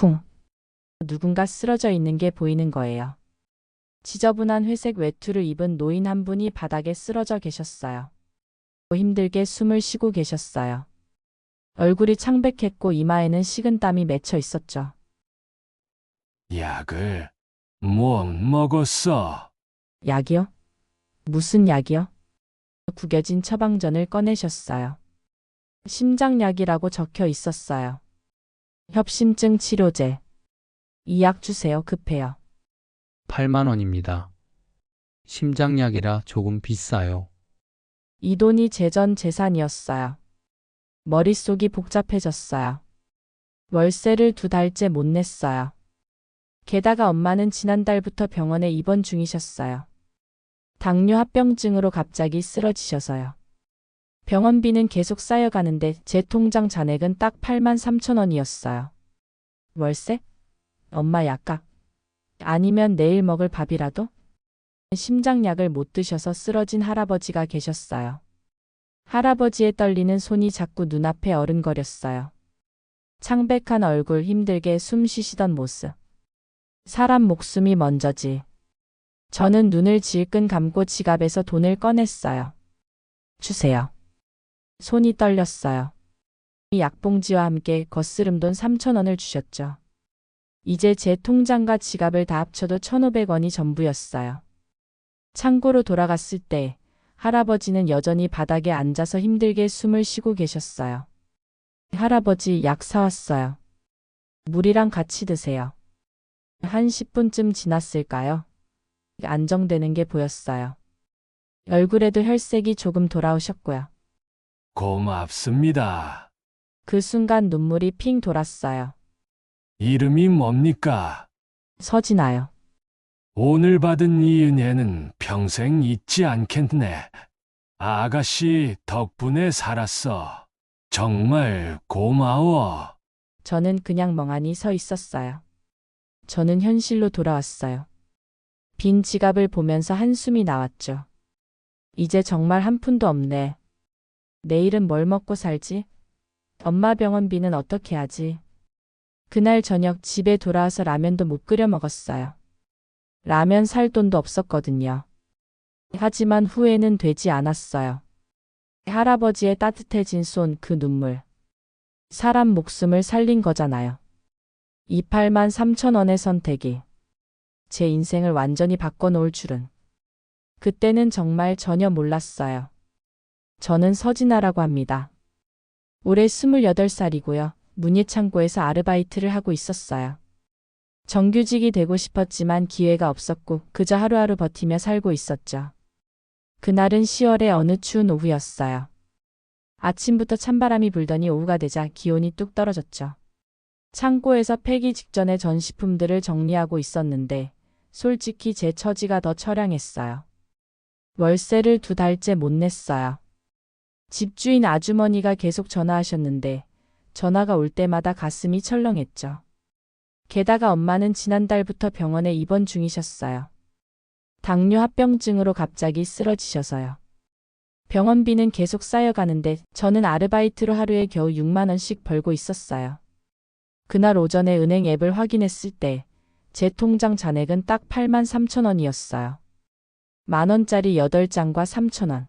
쿵. 누군가 쓰러져 있는 게 보이는 거예요. 지저분한 회색 외투를 입은 노인 한 분이 바닥에 쓰러져 계셨어요. 힘들게 숨을 쉬고 계셨어요. 얼굴이 창백했고 이마에는 식은땀이 맺혀 있었죠. 약을 못 먹었어. 약이요? 무슨 약이요? 구겨진 처방전을 꺼내셨어요. 심장약이라고 적혀 있었어요. 협심증 치료제. 이 약 주세요. 급해요. 8만 원입니다. 심장약이라 조금 비싸요. 이 돈이 제 전 재산이었어요. 머릿속이 복잡해졌어요. 월세를 2달째 못 냈어요. 게다가 엄마는 지난달부터 병원에 입원 중이셨어요. 당뇨 합병증으로 갑자기 쓰러지셔서요. 병원비는 계속 쌓여가는데 제 통장 잔액은 딱 8만 3천 원이었어요. 월세? 엄마 약값? 아니면 내일 먹을 밥이라도? 심장약을 못 드셔서 쓰러진 할아버지가 계셨어요. 할아버지의 떨리는 손이 자꾸 눈앞에 어른거렸어요. 창백한 얼굴, 힘들게 숨 쉬시던 모습. 사람 목숨이 먼저지. 저는 눈을 질끈 감고 지갑에서 돈을 꺼냈어요. 주세요. 손이 떨렸어요. 이 약봉지와 함께 거스름돈 3천 원을 주셨죠. 이제 제 통장과 지갑을 다 합쳐도 1,500원이 전부였어요. 창고로 돌아갔을 때 할아버지는 여전히 바닥에 앉아서 힘들게 숨을 쉬고 계셨어요. 할아버지 약 사왔어요. 물이랑 같이 드세요. 한 10분쯤 지났을까요? 안정되는 게 보였어요. 얼굴에도 혈색이 조금 돌아오셨고요. 고맙습니다. 그 순간 눈물이 핑 돌았어요. 이름이 뭡니까? 서진아요. 오늘 받은 이 은혜는 평생 잊지 않겠네. 아가씨 덕분에 살았어. 정말 고마워. 저는 그냥 멍하니 서 있었어요. 저는 현실로 돌아왔어요. 빈 지갑을 보면서 한숨이 나왔죠. 이제 정말 한 푼도 없네. 내일은 뭘 먹고 살지? 엄마 병원비는 어떻게 하지? 그날 저녁 집에 돌아와서 라면도 못 끓여 먹었어요. 라면 살 돈도 없었거든요. 하지만 후회는 되지 않았어요. 할아버지의 따뜻해진 손, 그 눈물. 사람 목숨을 살린 거잖아요. 이 8만 3천 원의 선택이 제 인생을 완전히 바꿔놓을 줄은. 그때는 정말 전혀 몰랐어요. 저는 서진아라고 합니다. 올해 28살이고요. 문예창고에서 아르바이트를 하고 있었어요. 정규직이 되고 싶었지만 기회가 없었고 그저 하루하루 버티며 살고 있었죠. 그날은 10월의 어느 추운 오후였어요. 아침부터 찬바람이 불더니 오후가 되자 기온이 뚝 떨어졌죠. 창고에서 폐기 직전의 전시품들을 정리하고 있었는데 솔직히 제 처지가 더 처량했어요. 월세를 2달째 못 냈어요. 집주인 아주머니가 계속 전화하셨는데 전화가 올 때마다 가슴이 철렁했죠. 게다가 엄마는 지난달부터 병원에 입원 중이셨어요. 당뇨 합병증으로 갑자기 쓰러지셔서요. 병원비는 계속 쌓여가는데 저는 아르바이트로 하루에 겨우 6만 원씩 벌고 있었어요. 그날 오전에 은행 앱을 확인했을 때 제 통장 잔액은 딱 8만 3천 원이었어요. 만 원짜리 8장과 3천 원.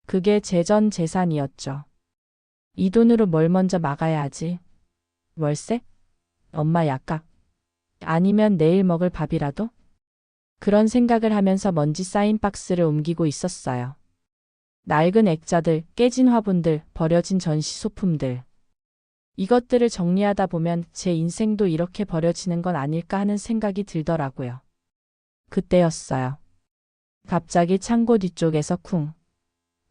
그게 제 전 재산이었죠. 이 돈으로 뭘 먼저 막아야 하지? 월세? 엄마 약값? 아니면 내일 먹을 밥이라도? 그런 생각을 하면서 먼지 쌓인 박스를 옮기고 있었어요. 낡은 액자들, 깨진 화분들, 버려진 전시 소품들. 이것들을 정리하다 보면 제 인생도 이렇게 버려지는 건 아닐까 하는 생각이 들더라고요. 그때였어요. 갑자기 창고 뒤쪽에서 쿵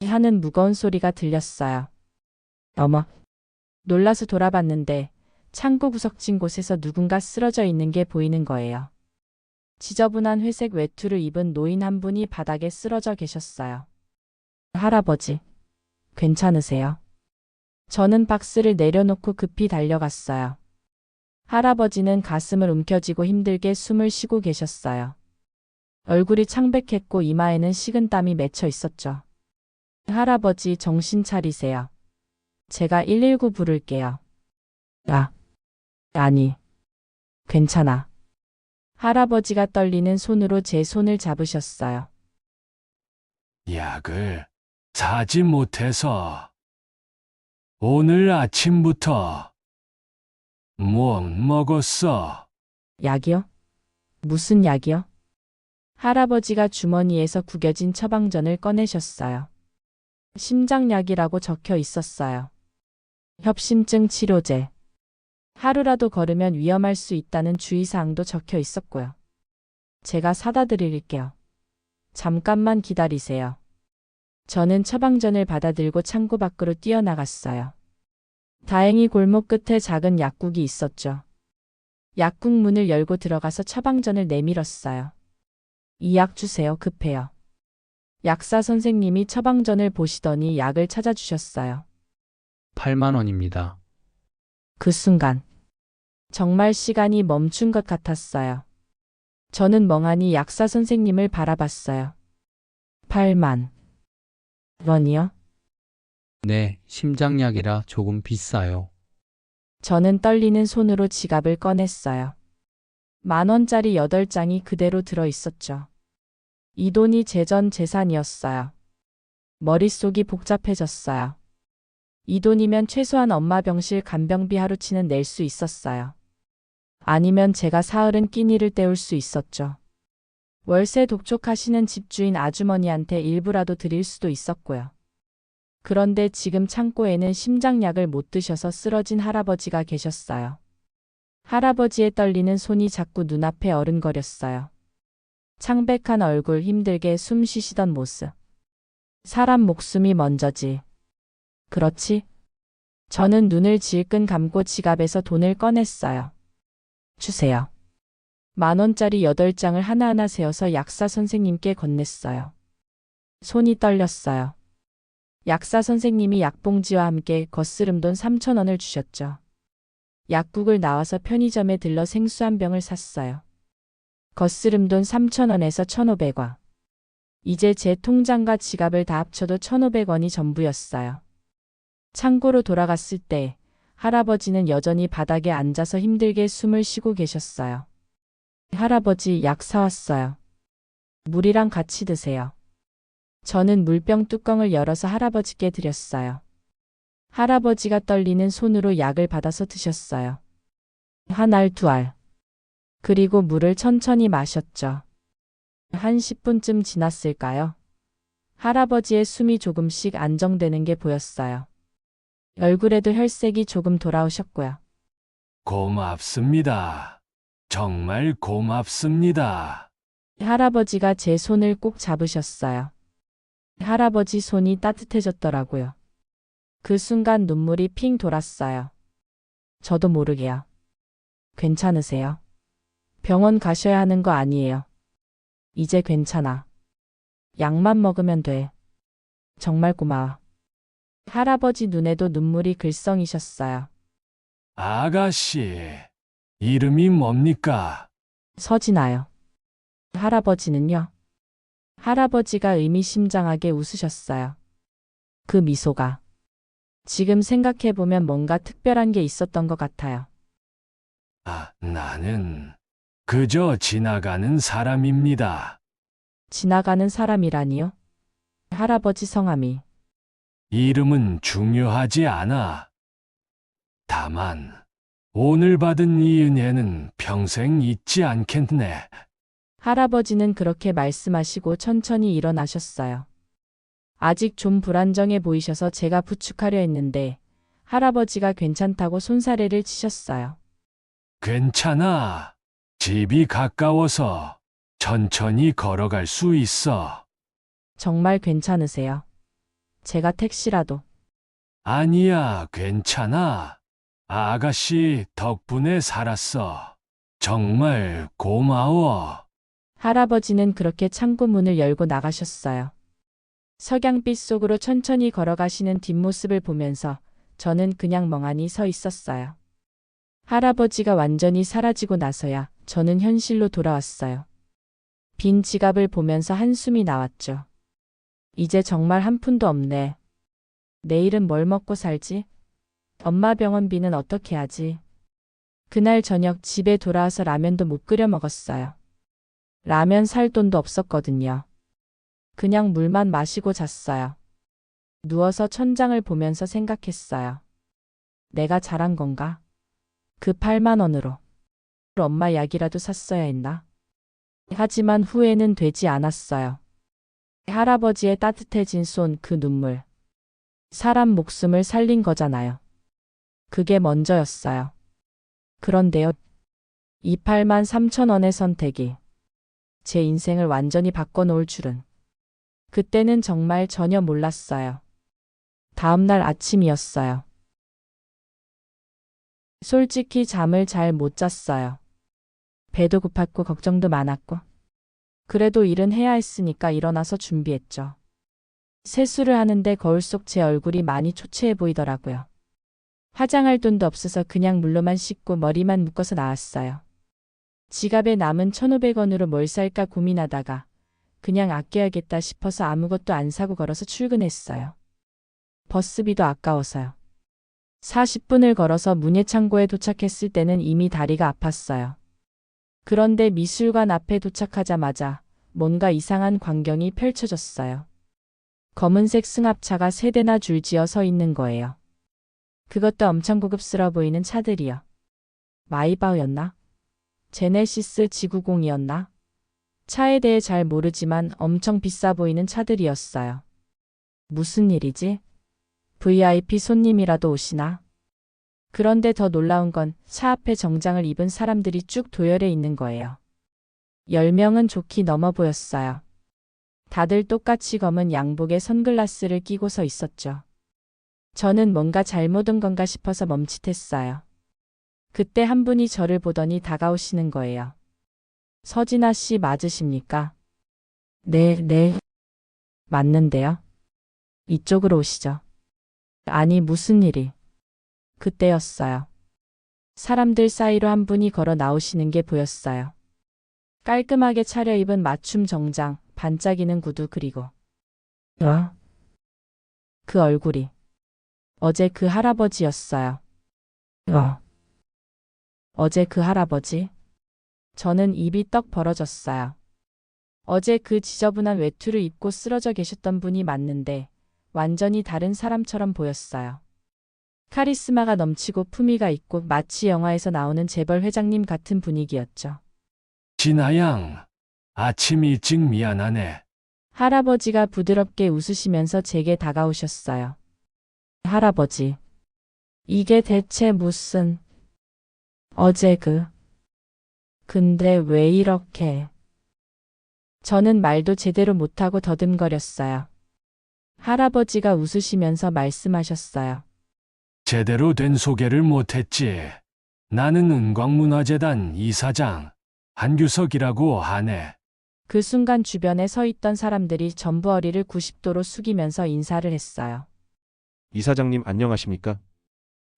하는 무거운 소리가 들렸어요. 어머. 놀라서 돌아봤는데 창고 구석진 곳에서 누군가 쓰러져 있는 게 보이는 거예요. 지저분한 회색 외투를 입은 노인 한 분이 바닥에 쓰러져 계셨어요. 할아버지, 괜찮으세요? 저는 박스를 내려놓고 급히 달려갔어요. 할아버지는 가슴을 움켜쥐고 힘들게 숨을 쉬고 계셨어요. 얼굴이 창백했고 이마에는 식은땀이 맺혀 있었죠. 할아버지 정신 차리세요. 제가 119 부를게요. 아니. 괜찮아. 할아버지가 떨리는 손으로 제 손을 잡으셨어요. 약을 사지 못해서 오늘 아침부터 못 먹었어. 약이요? 무슨 약이요? 할아버지가 주머니에서 구겨진 처방전을 꺼내셨어요. 심장약이라고 적혀 있었어요. 협심증 치료제. 하루라도 걸으면 위험할 수 있다는 주의사항도 적혀 있었고요. 제가 사다 드릴게요. 잠깐만 기다리세요. 저는 처방전을 받아들고 창고 밖으로 뛰어나갔어요. 다행히 골목 끝에 작은 약국이 있었죠. 약국 문을 열고 들어가서 처방전을 내밀었어요. 이 약 주세요. 급해요. 약사 선생님이 처방전을 보시더니 약을 찾아주셨어요. 8만 원입니다. 그 순간 정말 시간이 멈춘 것 같았어요. 저는 멍하니 약사 선생님을 바라봤어요. 8만 원이요? 네, 심장약이라 조금 비싸요. 저는 떨리는 손으로 지갑을 꺼냈어요. 10,000원짜리 8장이 그대로 들어 있었죠. 이 돈이 제 전 재산이었어요. 머릿속이 복잡해졌어요. 이 돈이면 최소한 엄마 병실 간병비 하루치는 낼 수 있었어요. 아니면 제가 사흘은 끼니를 때울 수 있었죠. 월세 독촉하시는 집주인 아주머니한테 일부라도 드릴 수도 있었고요. 그런데 지금 창고에는 심장약을 못 드셔서 쓰러진 할아버지가 계셨어요. 할아버지의 떨리는 손이 자꾸 눈앞에 어른거렸어요. 창백한 얼굴, 힘들게 숨 쉬시던 모습. 사람 목숨이 먼저지. 그렇지? 저는 눈을 질끈 감고 지갑에서 돈을 꺼냈어요. 주세요. 10,000원짜리 8장을 하나하나 세어서 약사 선생님께 건넸어요. 손이 떨렸어요. 약사 선생님이 약봉지와 함께 거스름돈 3,000원을 주셨죠. 약국을 나와서 편의점에 들러 생수 한 병을 샀어요. 거스름돈 3,000원에서 1,500원. 이제 제 통장과 지갑을 다 합쳐도 1,500원이 전부였어요. 창고로 돌아갔을 때 할아버지는 여전히 바닥에 앉아서 힘들게 숨을 쉬고 계셨어요. 할아버지, 약 사왔어요. 물이랑 같이 드세요. 저는 물병 뚜껑을 열어서 할아버지께 드렸어요. 할아버지가 떨리는 손으로 약을 받아서 드셨어요. 한 알, 두 알. 그리고 물을 천천히 마셨죠. 한 10분쯤 지났을까요? 할아버지의 숨이 조금씩 안정되는 게 보였어요. 얼굴에도 혈색이 조금 돌아오셨고요. 고맙습니다. 정말 고맙습니다. 할아버지가 제 손을 꼭 잡으셨어요. 할아버지 손이 따뜻해졌더라고요. 그 순간 눈물이 핑 돌았어요. 저도 모르게요. 괜찮으세요? 병원 가셔야 하는 거 아니에요. 이제 괜찮아. 약만 먹으면 돼. 정말 고마워. 할아버지 눈에도 눈물이 글썽이셨어요. 아가씨, 이름이 뭡니까? 서진아요. 할아버지는요? 할아버지가 의미심장하게 웃으셨어요. 그 미소가 지금 생각해보면 뭔가 특별한 게 있었던 것 같아요. 나는 그저 지나가는 사람입니다. 지나가는 사람이라니요? 할아버지 성함이. 이름은 중요하지 않아. 다만, 오늘 받은 이 은혜는 평생 잊지 않겠네. 할아버지는 그렇게 말씀하시고 천천히 일어나셨어요. 아직 좀 불안정해 보이셔서 제가 부축하려 했는데 할아버지가 괜찮다고 손사래를 치셨어요. 괜찮아. 집이 가까워서 천천히 걸어갈 수 있어. 정말 괜찮으세요? 제가 택시라도. 아니야, 괜찮아. 아가씨 덕분에 살았어. 정말 고마워. 할아버지는 그렇게 창고 문을 열고 나가셨어요. 석양빛 속으로 천천히 걸어가시는 뒷모습을 보면서 저는 그냥 멍하니 서 있었어요. 할아버지가 완전히 사라지고 나서야 저는 현실로 돌아왔어요. 빈 지갑을 보면서 한숨이 나왔죠. 이제 정말 한 푼도 없네. 내일은 뭘 먹고 살지? 엄마 병원비는 어떻게 하지? 그날 저녁 집에 돌아와서 라면도 못 끓여 먹었어요. 라면 살 돈도 없었거든요. 그냥 물만 마시고 잤어요. 누워서 천장을 보면서 생각했어요. 내가 잘한 건가? 그 8만 원으로. 엄마 약이라도 샀어야 했나? 하지만 후회는 되지 않았어요. 할아버지의 따뜻해진 손, 그 눈물. 사람 목숨을 살린 거잖아요. 그게 먼저였어요. 그런데요. 이 8만 3천 원의 선택이 제 인생을 완전히 바꿔놓을 줄은. 그때는 정말 전혀 몰랐어요. 다음날 아침이었어요. 솔직히 잠을 잘 못 잤어요. 배도 고팠고 걱정도 많았고. 그래도 일은 해야 했으니까 일어나서 준비했죠. 세수를 하는데 거울 속 제 얼굴이 많이 초췌해 보이더라고요. 화장할 돈도 없어서 그냥 물로만 씻고 머리만 묶어서 나왔어요. 지갑에 남은 1,500원으로 뭘 살까 고민하다가 그냥 아껴야겠다 싶어서 아무것도 안 사고 걸어서 출근했어요. 버스비도 아까워서요. 40분을 걸어서 문예창고에 도착했을 때는 이미 다리가 아팠어요. 그런데 미술관 앞에 도착하자마자 뭔가 이상한 광경이 펼쳐졌어요. 검은색 승합차가 3대나 줄지어 서 있는 거예요. 그것도 엄청 고급스러워 보이는 차들이요. 마이바흐였나? 제네시스 G90이었나? 차에 대해 잘 모르지만 엄청 비싸 보이는 차들이었어요. 무슨 일이지? VIP 손님이라도 오시나? 그런데 더 놀라운 건 차 앞에 정장을 입은 사람들이 쭉 도열해 있는 거예요. 10명은 좋게 넘어 보였어요. 다들 똑같이 검은 양복에 선글라스를 끼고 서 있었죠. 저는 뭔가 잘못 온 건가 싶어서 멈칫했어요. 그때 한 분이 저를 보더니 다가오시는 거예요. 서진아 씨 맞으십니까? 네. 맞는데요. 이쪽으로 오시죠. 아니 무슨 일이. 그때였어요. 사람들 사이로 한 분이 걸어 나오시는 게 보였어요. 깔끔하게 차려입은 맞춤 정장, 반짝이는 구두 그리고 그 얼굴이 어제 그 할아버지였어요. 어제 그 할아버지? 저는 입이 떡 벌어졌어요. 어제 그 지저분한 외투를 입고 쓰러져 계셨던 분이 맞는데 완전히 다른 사람처럼 보였어요. 카리스마가 넘치고 품위가 있고 마치 영화에서 나오는 재벌 회장님 같은 분위기였죠. 진아양, 아침 일찍 미안하네. 할아버지가 부드럽게 웃으시면서 제게 다가오셨어요. 할아버지, 이게 대체 무슨... 어제 근데 왜 이렇게... 저는 말도 제대로 못하고 더듬거렸어요. 할아버지가 웃으시면서 말씀하셨어요. 제대로 된 소개를 못했지. 나는 은광문화재단 이사장 한규석이라고 하네. 그 순간 주변에 서 있던 사람들이 전부 허리를 90도로 숙이면서 인사를 했어요. 이사장님 안녕하십니까?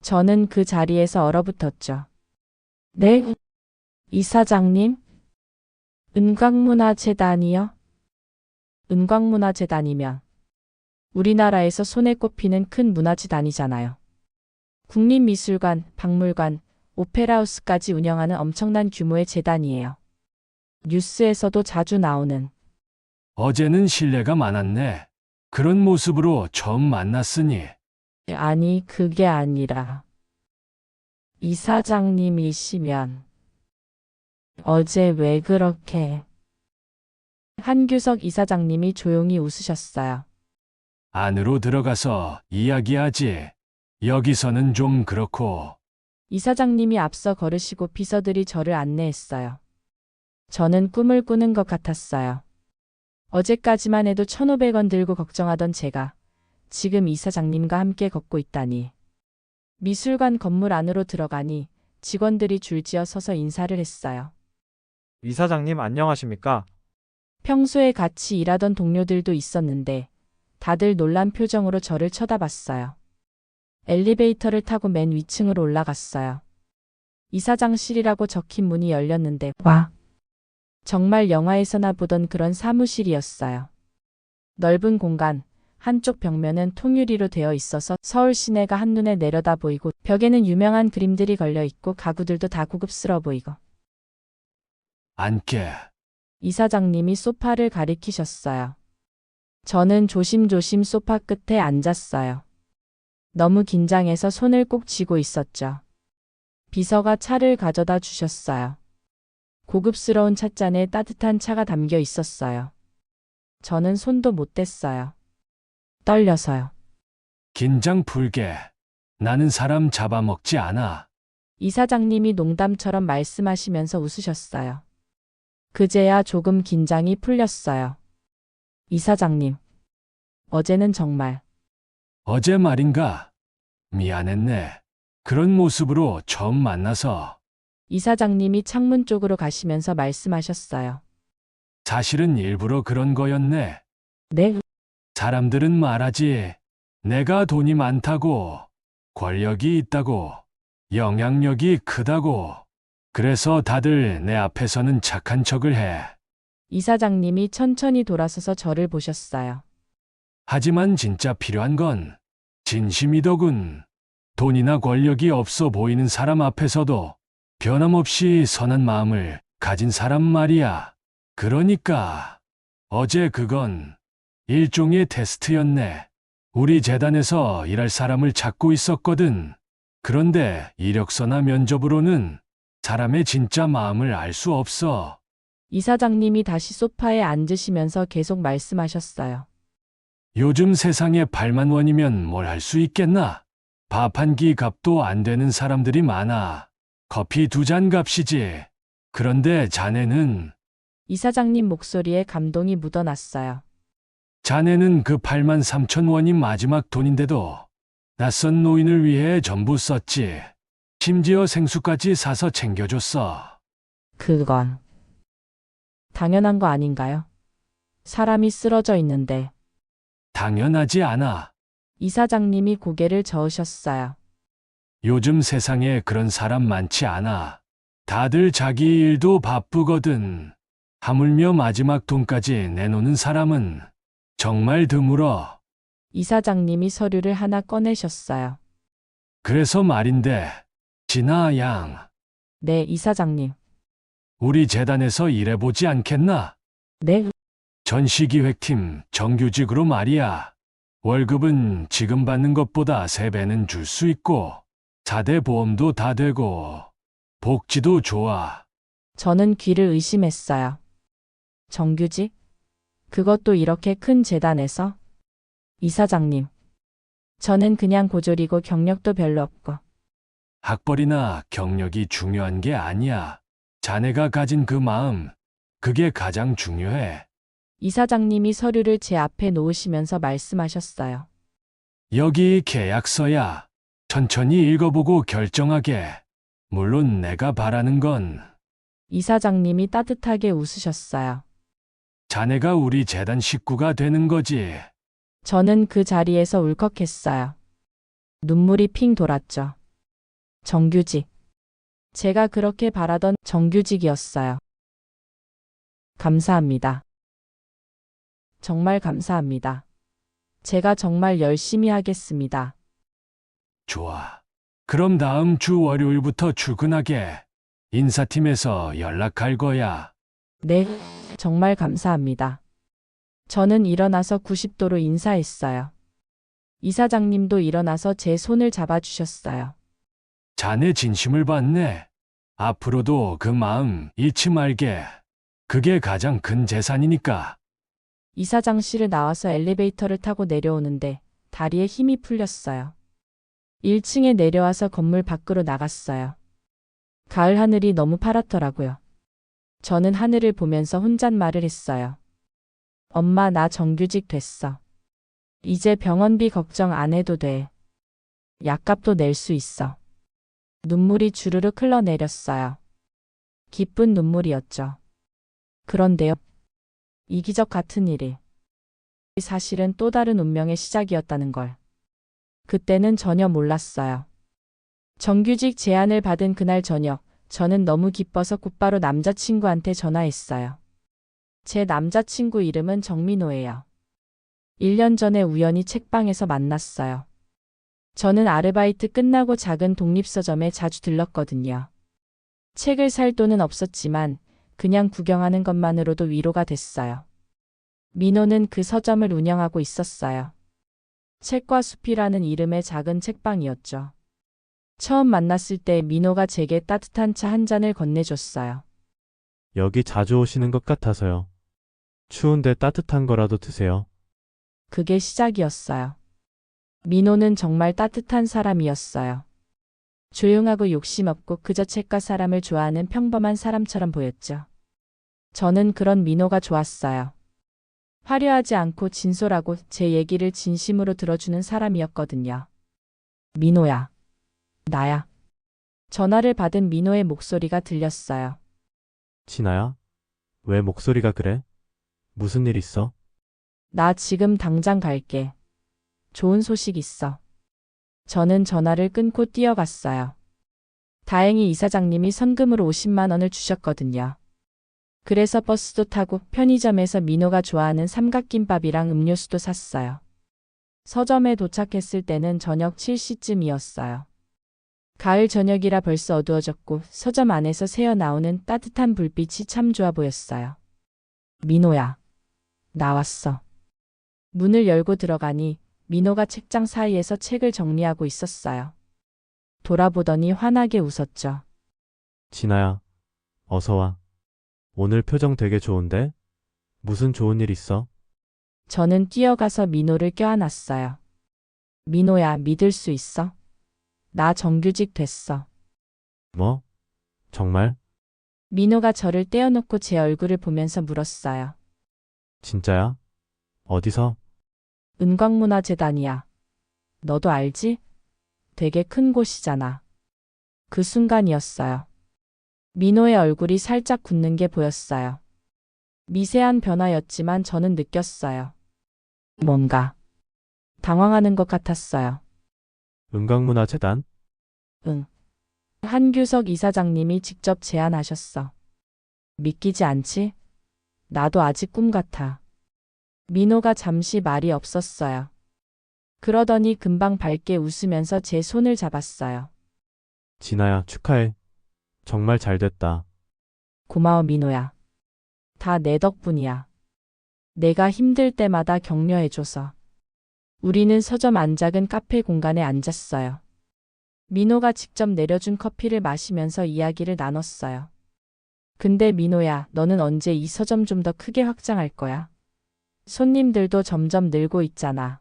저는 그 자리에서 얼어붙었죠. 네? 이사장님? 은광문화재단이요? 은광문화재단이면 우리나라에서 손에 꼽히는 큰 문화재단이잖아요. 국립미술관, 박물관, 오페라하우스까지 운영하는 엄청난 규모의 재단이에요. 뉴스에서도 자주 나오는. 어제는 신뢰가 많았네. 그런 모습으로 처음 만났으니. 아니, 그게 아니라. 이사장님이시면 어제 왜 그렇게... 한규석 이사장님이 조용히 웃으셨어요. 안으로 들어가서 이야기하지. 여기서는 좀 그렇고. 이사장님이 앞서 걸으시고 비서들이 저를 안내했어요. 저는 꿈을 꾸는 것 같았어요. 어제까지만 해도 1,500원 들고 걱정하던 제가 지금 이사장님과 함께 걷고 있다니. 미술관 건물 안으로 들어가니 직원들이 줄지어 서서 인사를 했어요. 이사장님 안녕하십니까? 평소에 같이 일하던 동료들도 있었는데 다들 놀란 표정으로 저를 쳐다봤어요. 엘리베이터를 타고 맨 위층으로 올라갔어요. 이사장실이라고 적힌 문이 열렸는데 와! 정말 영화에서나 보던 그런 사무실이었어요. 넓은 공간, 한쪽 벽면은 통유리로 되어 있어서 서울 시내가 한눈에 내려다 보이고 벽에는 유명한 그림들이 걸려 있고 가구들도 다 고급스러워 보이고. 앉게. 이사장님이 소파를 가리키셨어요. 저는 조심조심 소파 끝에 앉았어요. 너무 긴장해서 손을 꼭 쥐고 있었죠. 비서가 차를 가져다 주셨어요. 고급스러운 찻잔에 따뜻한 차가 담겨 있었어요. 저는 손도 못 댔어요. 떨려서요. 긴장 풀게. 나는 사람 잡아먹지 않아. 이사장님이 농담처럼 말씀하시면서 웃으셨어요. 그제야 조금 긴장이 풀렸어요. 이사장님, 어제는 정말 어제 말인가? 미안했네. 그런 모습으로 처음 만나서. 이사장님이 창문 쪽으로 가시면서 말씀하셨어요. 사실은 일부러 그런 거였네. 네, 사람들은 말하지. 내가 돈이 많다고, 권력이 있다고, 영향력이 크다고. 그래서 다들 내 앞에서는 착한 척을 해. 이사장님이 천천히 돌아서서 저를 보셨어요. 하지만 진짜 필요한 건 진심이더군. 돈이나 권력이 없어 보이는 사람 앞에서도 변함없이 선한 마음을 가진 사람 말이야. 그러니까 어제 그건 일종의 테스트였네. 우리 재단에서 일할 사람을 찾고 있었거든. 그런데 이력서나 면접으로는 사람의 진짜 마음을 알 수 없어. 이사장님이 다시 소파에 앉으시면서 계속 말씀하셨어요. 요즘 세상에 8만 원이면 뭘 할 수 있겠나? 밥 한 끼 값도 안 되는 사람들이 많아. 커피 2잔 값이지. 그런데 자네는 이사장님 목소리에 감동이 묻어났어요. 자네는 그 8만 3천 원이 마지막 돈인데도 낯선 노인을 위해 전부 썼지. 심지어 생수까지 사서 챙겨줬어. 그건 당연한 거 아닌가요? 사람이 쓰러져 있는데. 당연하지 않아. 이사장님이 고개를 저으셨어요. 요즘 세상에 그런 사람 많지 않아. 다들 자기 일도 바쁘거든. 하물며 마지막 돈까지 내놓는 사람은 정말 드물어. 이사장님이 서류를 하나 꺼내셨어요. 그래서 말인데, 진아 양, 네, 이사장님. 우리 재단에서 일해보지 않겠나? 네, 전시기획팀 정규직으로 말이야. 월급은 지금 받는 것보다 3배는 줄 수 있고, 4대 보험도 다 되고, 복지도 좋아. 저는 귀를 의심했어요. 정규직? 그것도 이렇게 큰 재단에서? 이사장님. 저는 그냥 고졸이고 경력도 별로 없고. 학벌이나 경력이 중요한 게 아니야. 자네가 가진 그 마음, 그게 가장 중요해. 이사장님이 서류를 제 앞에 놓으시면서 말씀하셨어요. 여기 계약서야. 천천히 읽어보고 결정하게. 물론 내가 바라는 건 이사장님이 따뜻하게 웃으셨어요. 자네가 우리 재단 식구가 되는 거지. 저는 그 자리에서 울컥했어요. 눈물이 핑 돌았죠. 정규직. 제가 그렇게 바라던 정규직이었어요. 감사합니다. 정말 감사합니다. 제가 정말 열심히 하겠습니다. 좋아. 그럼 다음 주 월요일부터 출근하게. 인사팀에서 연락할 거야. 네, 정말 감사합니다. 저는 일어나서 90도로 인사했어요. 이사장님도 일어나서 제 손을 잡아주셨어요. 자네 진심을 봤네. 앞으로도 그 마음 잃지 말게. 그게 가장 큰 재산이니까. 이사장실을 나와서 엘리베이터를 타고 내려오는데 다리에 힘이 풀렸어요. 1층에 내려와서 건물 밖으로 나갔어요. 가을 하늘이 너무 파랗더라고요. 저는 하늘을 보면서 혼잣말을 했어요. 엄마, 나 정규직 됐어. 이제 병원비 걱정 안 해도 돼. 약값도 낼 수 있어. 눈물이 주르륵 흘러내렸어요. 기쁜 눈물이었죠. 그런데요. 이기적 같은 일이 사실은 또 다른 운명의 시작이었다는 걸. 그때는 전혀 몰랐어요. 정규직 제안을 받은 그날 저녁, 저는 너무 기뻐서 곧바로 남자친구한테 전화했어요. 제 남자친구 이름은 정민호예요. 1년 전에 우연히 책방에서 만났어요. 저는 아르바이트 끝나고 작은 독립서점에 자주 들렀거든요. 책을 살 돈은 없었지만 그냥 구경하는 것만으로도 위로가 됐어요. 민호는 그 서점을 운영하고 있었어요. 책과 숲이라는 이름의 작은 책방이었죠. 처음 만났을 때 민호가 제게 따뜻한 차 한 잔을 건네줬어요. 여기 자주 오시는 것 같아서요. 추운데 따뜻한 거라도 드세요. 그게 시작이었어요. 민호는 정말 따뜻한 사람이었어요. 조용하고 욕심 없고 그저 책과 사람을 좋아하는 평범한 사람처럼 보였죠. 저는 그런 민호가 좋았어요. 화려하지 않고 진솔하고 제 얘기를 진심으로 들어주는 사람이었거든요. 민호야. 나야. 전화를 받은 민호의 목소리가 들렸어요. 진아야? 왜 목소리가 그래? 무슨 일 있어? 나 지금 당장 갈게. 좋은 소식 있어. 저는 전화를 끊고 뛰어갔어요. 다행히 이사장님이 선금으로 50만 원을 주셨거든요. 그래서 버스도 타고 편의점에서 민호가 좋아하는 삼각김밥이랑 음료수도 샀어요. 서점에 도착했을 때는 저녁 7시쯤이었어요. 가을 저녁이라 벌써 어두워졌고 서점 안에서 새어나오는 따뜻한 불빛이 참 좋아 보였어요. 민호야. 나왔어. 문을 열고 들어가니 민호가 책장 사이에서 책을 정리하고 있었어요. 돌아보더니 환하게 웃었죠. 진아야, 어서 와. 오늘 표정 되게 좋은데? 무슨 좋은 일 있어? 저는 뛰어가서 민호를 껴안았어요. 민호야, 믿을 수 있어? 나 정규직 됐어. 뭐? 정말? 민호가 저를 떼어놓고 제 얼굴을 보면서 물었어요. 진짜야? 어디서? 은광문화재단이야. 너도 알지? 되게 큰 곳이잖아. 그 순간이었어요. 민호의 얼굴이 살짝 굳는 게 보였어요. 미세한 변화였지만 저는 느꼈어요. 뭔가 당황하는 것 같았어요. 은광문화재단? 응. 한규석 이사장님이 직접 제안하셨어. 믿기지 않지? 나도 아직 꿈 같아. 민호가 잠시 말이 없었어요. 그러더니 금방 밝게 웃으면서 제 손을 잡았어요. 진아야, 축하해. 정말 잘 됐다. 고마워, 민호야. 다 내 덕분이야. 내가 힘들 때마다 격려해줘서. 우리는 서점 안 작은 카페 공간에 앉았어요. 민호가 직접 내려준 커피를 마시면서 이야기를 나눴어요. 근데 민호야, 너는 언제 이 서점 좀 더 크게 확장할 거야? 손님들도 점점 늘고 있잖아.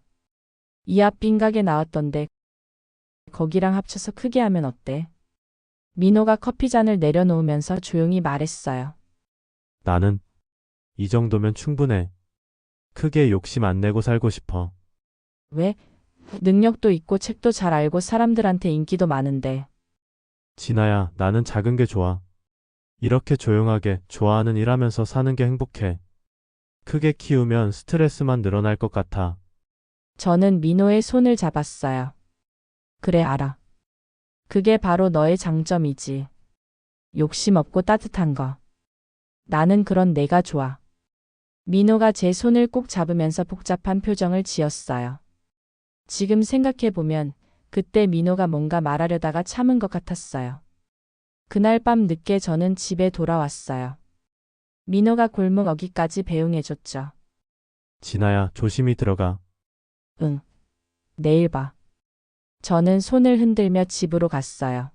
이 앞 빈가게 나왔던데 거기랑 합쳐서 크게 하면 어때? 민호가 커피잔을 내려놓으면서 조용히 말했어요. 나는 이 정도면 충분해. 크게 욕심 안 내고 살고 싶어. 왜? 능력도 있고 책도 잘 알고 사람들한테 인기도 많은데. 진아야, 나는 작은 게 좋아. 이렇게 조용하게 좋아하는 일 하면서 사는 게 행복해. 크게 키우면 스트레스만 늘어날 것 같아. 저는 민호의 손을 잡았어요. 그래, 알아. 그게 바로 너의 장점이지. 욕심 없고 따뜻한 거. 나는 그런 내가 좋아. 민호가 제 손을 꼭 잡으면서 복잡한 표정을 지었어요. 지금 생각해보면 그때 민호가 뭔가 말하려다가 참은 것 같았어요. 그날 밤 늦게 저는 집에 돌아왔어요. 민호가 골목 어귀까지 배웅해줬죠. 진아야, 조심히 들어가. 응. 내일 봐. 저는 손을 흔들며 집으로 갔어요.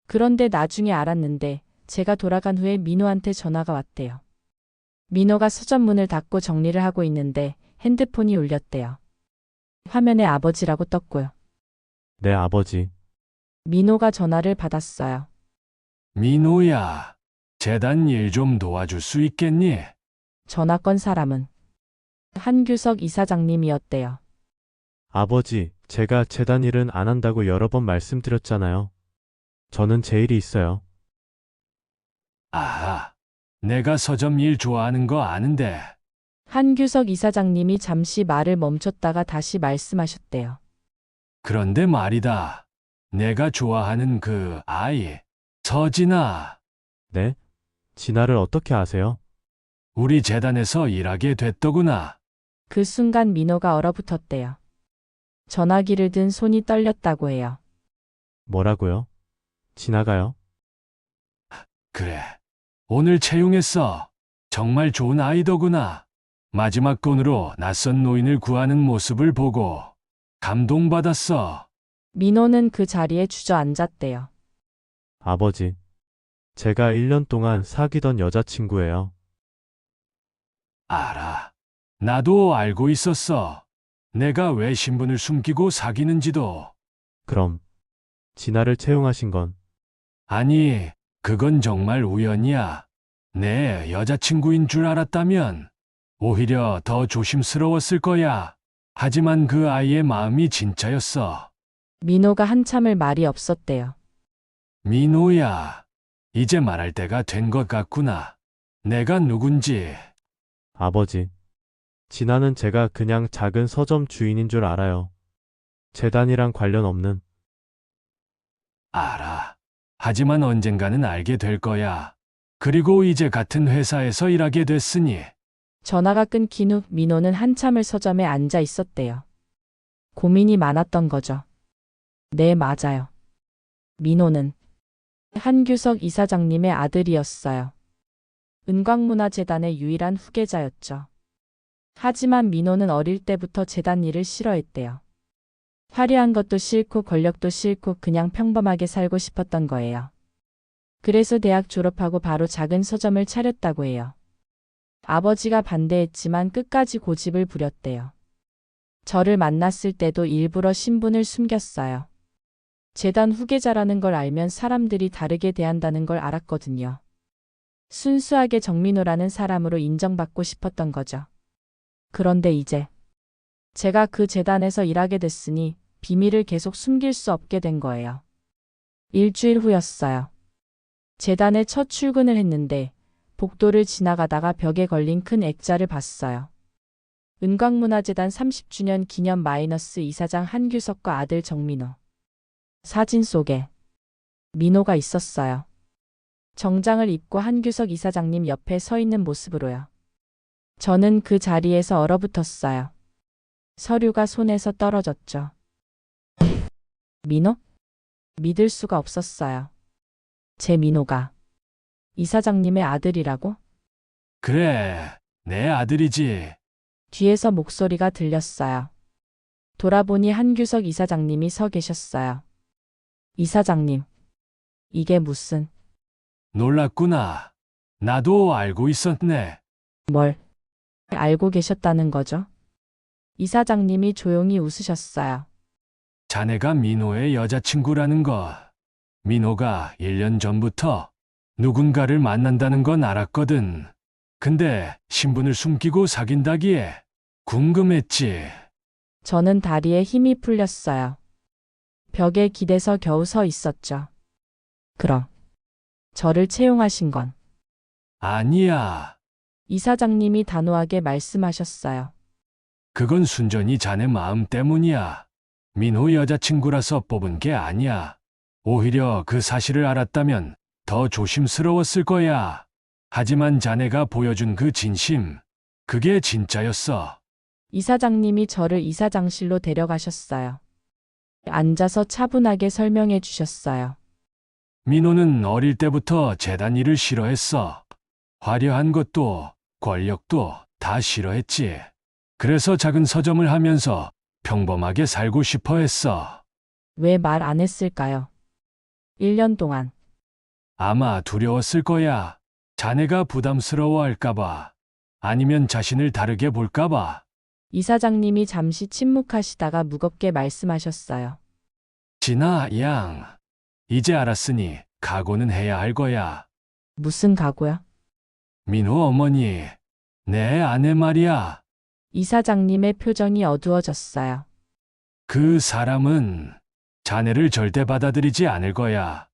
그런데 나중에 알았는데 제가 돌아간 후에 민호한테 전화가 왔대요. 민호가 서점 문을 닫고 정리를 하고 있는데 핸드폰이 울렸대요. 화면에 아버지라고 떴고요. 내 아버지. 민호가 전화를 받았어요. 민호야, 재단 일 좀 도와줄 수 있겠니? 전화 건 사람은 한규석 이사장님이었대요. 아버지, 제가 재단 일은 안 한다고 여러 번 말씀드렸잖아요. 저는 제 일이 있어요. 아하, 내가 서점 일 좋아하는 거 아는데. 한규석 이사장님이 잠시 말을 멈췄다가 다시 말씀하셨대요. 그런데 말이다. 내가 좋아하는 그 아이, 서진아. 네? 진아를 어떻게 아세요? 우리 재단에서 일하게 됐더구나. 그 순간 민호가 얼어붙었대요. 전화기를 든 손이 떨렸다고 해요. 뭐라고요? 지나가요? 그래. 오늘 채용했어. 정말 좋은 아이더구나. 마지막 돈으로 낯선 노인을 구하는 모습을 보고 감동받았어. 민호는 그 자리에 주저앉았대요. 아버지. 제가 1년 동안 사귀던 여자친구예요. 알아. 나도 알고 있었어. 내가 왜 신분을 숨기고 사귀는지도. 그럼 진아를 채용하신 건 아니, 그건 정말 우연이야. 내 여자친구인 줄 알았다면 오히려 더 조심스러웠을 거야. 하지만 그 아이의 마음이 진짜였어. 민호가 한참을 말이 없었대요. 민호야, 이제 말할 때가 된 것 같구나. 내가 누군지. 아버지. 진아는 제가 그냥 작은 서점 주인인 줄 알아요. 재단이랑 관련 없는. 알아. 하지만 언젠가는 알게 될 거야. 그리고 이제 같은 회사에서 일하게 됐으니. 전화가 끊긴 후 민호는 한참을 서점에 앉아 있었대요. 고민이 많았던 거죠. 네, 맞아요. 민호는 한규석 이사장님의 아들이었어요. 은광문화재단의 유일한 후계자였죠. 하지만 민호는 어릴 때부터 재단 일을 싫어했대요. 화려한 것도 싫고 권력도 싫고 그냥 평범하게 살고 싶었던 거예요. 그래서 대학 졸업하고 바로 작은 서점을 차렸다고 해요. 아버지가 반대했지만 끝까지 고집을 부렸대요. 저를 만났을 때도 일부러 신분을 숨겼어요. 재단 후계자라는 걸 알면 사람들이 다르게 대한다는 걸 알았거든요. 순수하게 정민호라는 사람으로 인정받고 싶었던 거죠. 그런데 이제 제가 그 재단에서 일하게 됐으니 비밀을 계속 숨길 수 없게 된 거예요. 일주일 후였어요. 재단에 첫 출근을 했는데 복도를 지나가다가 벽에 걸린 큰 액자를 봤어요. 은광문화재단 30주년 기념 마이너스 이사장 한규석과 아들 정민호. 사진 속에 민호가 있었어요. 정장을 입고 한규석 이사장님 옆에 서 있는 모습으로요. 저는 그 자리에서 얼어붙었어요. 서류가 손에서 떨어졌죠. 민호? 믿을 수가 없었어요. 제 민호가 이사장님의 아들이라고? 그래, 내 아들이지. 뒤에서 목소리가 들렸어요. 돌아보니 한규석 이사장님이 서 계셨어요. 이사장님, 이게 무슨, 놀랐구나. 나도 알고 있었네. 뭘 알고 계셨다는 거죠? 이사장님이 조용히 웃으셨어요. 자네가 민호의 여자친구라는 거. 민호가 1년 전부터 누군가를 만난다는 건 알았거든. 근데 신분을 숨기고 사귄다기에 궁금했지. 저는 다리에 힘이 풀렸어요. 벽에 기대서 겨우 서 있었죠. 그럼 저를 채용하신 건 아니야. 이사장님이 단호하게 말씀하셨어요. 그건 순전히 자네 마음 때문이야. 민호 여자친구라서 뽑은 게 아니야. 오히려 그 사실을 알았다면 더 조심스러웠을 거야. 하지만 자네가 보여준 그 진심, 그게 진짜였어. 이사장님이 저를 이사장실로 데려가셨어요. 앉아서 차분하게 설명해 주셨어요. 민호는 어릴 때부터 재단 일을 싫어했어. 화려한 것도 권력도 다 싫어했지. 그래서 작은 서점을 하면서 평범하게 살고 싶어 했어. 왜 말 안 했을까요? 1년 동안 아마 두려웠을 거야. 자네가 부담스러워할까봐. 아니면 자신을 다르게 볼까봐. 이사장님이 잠시 침묵하시다가 무겁게 말씀하셨어요. 진아 양, 이제 알았으니 각오는 해야 할 거야. 무슨 각오야? 민호 어머니, 내 아내 말이야. 이사장님의 표정이 어두워졌어요. 그 사람은 자네를 절대 받아들이지 않을 거야.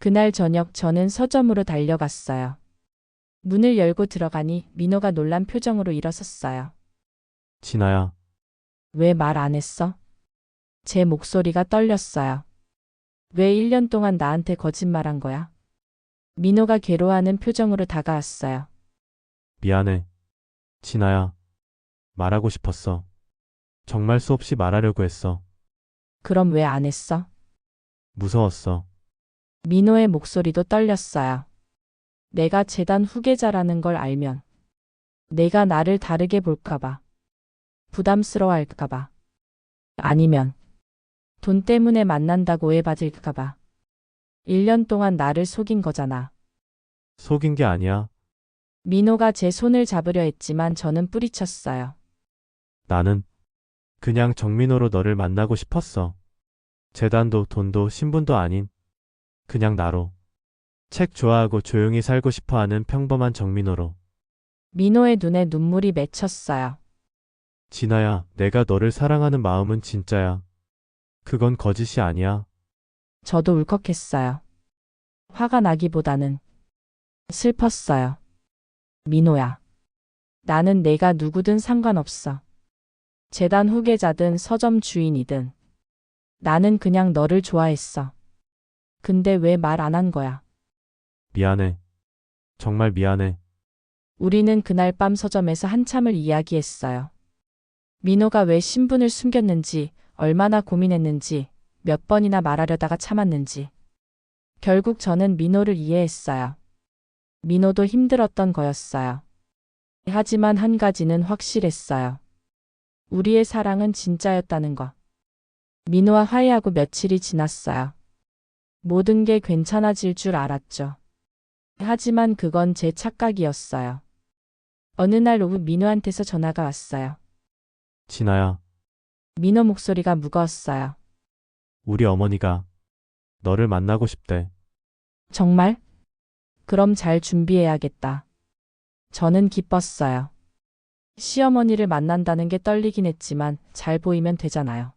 그날 저녁 저는 서점으로 달려갔어요. 문을 열고 들어가니 민호가 놀란 표정으로 일어섰어요. 진아야. 왜 말 안 했어? 제 목소리가 떨렸어요. 왜 1년 동안 나한테 거짓말한 거야? 민호가 괴로워하는 표정으로 다가왔어요. 미안해. 진아야. 말하고 싶었어. 정말 수없이 말하려고 했어. 그럼 왜 안 했어? 무서웠어. 민호의 목소리도 떨렸어요. 내가 재단 후계자라는 걸 알면 내가 나를 다르게 볼까봐, 부담스러워할까봐, 아니면 돈 때문에 만난다고 오해받을까봐. 1년 동안 나를 속인 거잖아. 속인 게 아니야. 민호가 제 손을 잡으려 했지만 저는 뿌리쳤어요. 나는 그냥 정민호로 너를 만나고 싶었어. 재단도 돈도 신분도 아닌 그냥 나로. 책 좋아하고 조용히 살고 싶어 하는 평범한 정민호로. 민호의 눈에 눈물이 맺혔어요. 진아야, 내가 너를 사랑하는 마음은 진짜야. 그건 거짓이 아니야. 저도 울컥했어요. 화가 나기보다는 슬펐어요. 민호야. 나는 내가 누구든 상관없어. 재단 후계자든 서점 주인이든. 나는 그냥 너를 좋아했어. 근데 왜 말 안 한 거야? 미안해. 정말 미안해. 우리는 그날 밤 서점에서 한참을 이야기했어요. 민호가 왜 신분을 숨겼는지, 얼마나 고민했는지, 몇 번이나 말하려다가 참았는지. 결국 저는 민호를 이해했어요. 민호도 힘들었던 거였어요. 하지만 한 가지는 확실했어요. 우리의 사랑은 진짜였다는 거. 민호와 화해하고 며칠이 지났어요. 모든 게 괜찮아질 줄 알았죠. 하지만 그건 제 착각이었어요. 어느 날 오후 민호한테서 전화가 왔어요. 진아야, 민호 목소리가 무거웠어요. 우리 어머니가 너를 만나고 싶대. 정말? 그럼 잘 준비해야겠다. 저는 기뻤어요. 시어머니를 만난다는 게 떨리긴 했지만 잘 보이면 되잖아요.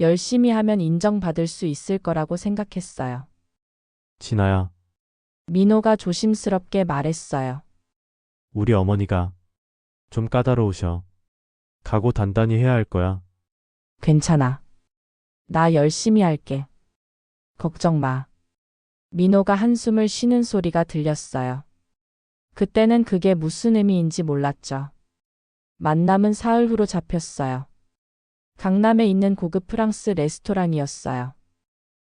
열심히 하면 인정받을 수 있을 거라고 생각했어요. 진아야, 민호가 조심스럽게 말했어요. 우리 어머니가 좀 까다로우셔. 각오 단단히 해야 할 거야. 괜찮아. 나 열심히 할게. 걱정 마. 민호가 한숨을 쉬는 소리가 들렸어요. 그때는 그게 무슨 의미인지 몰랐죠. 만남은 사흘 후로 잡혔어요. 강남에 있는 고급 프랑스 레스토랑이었어요.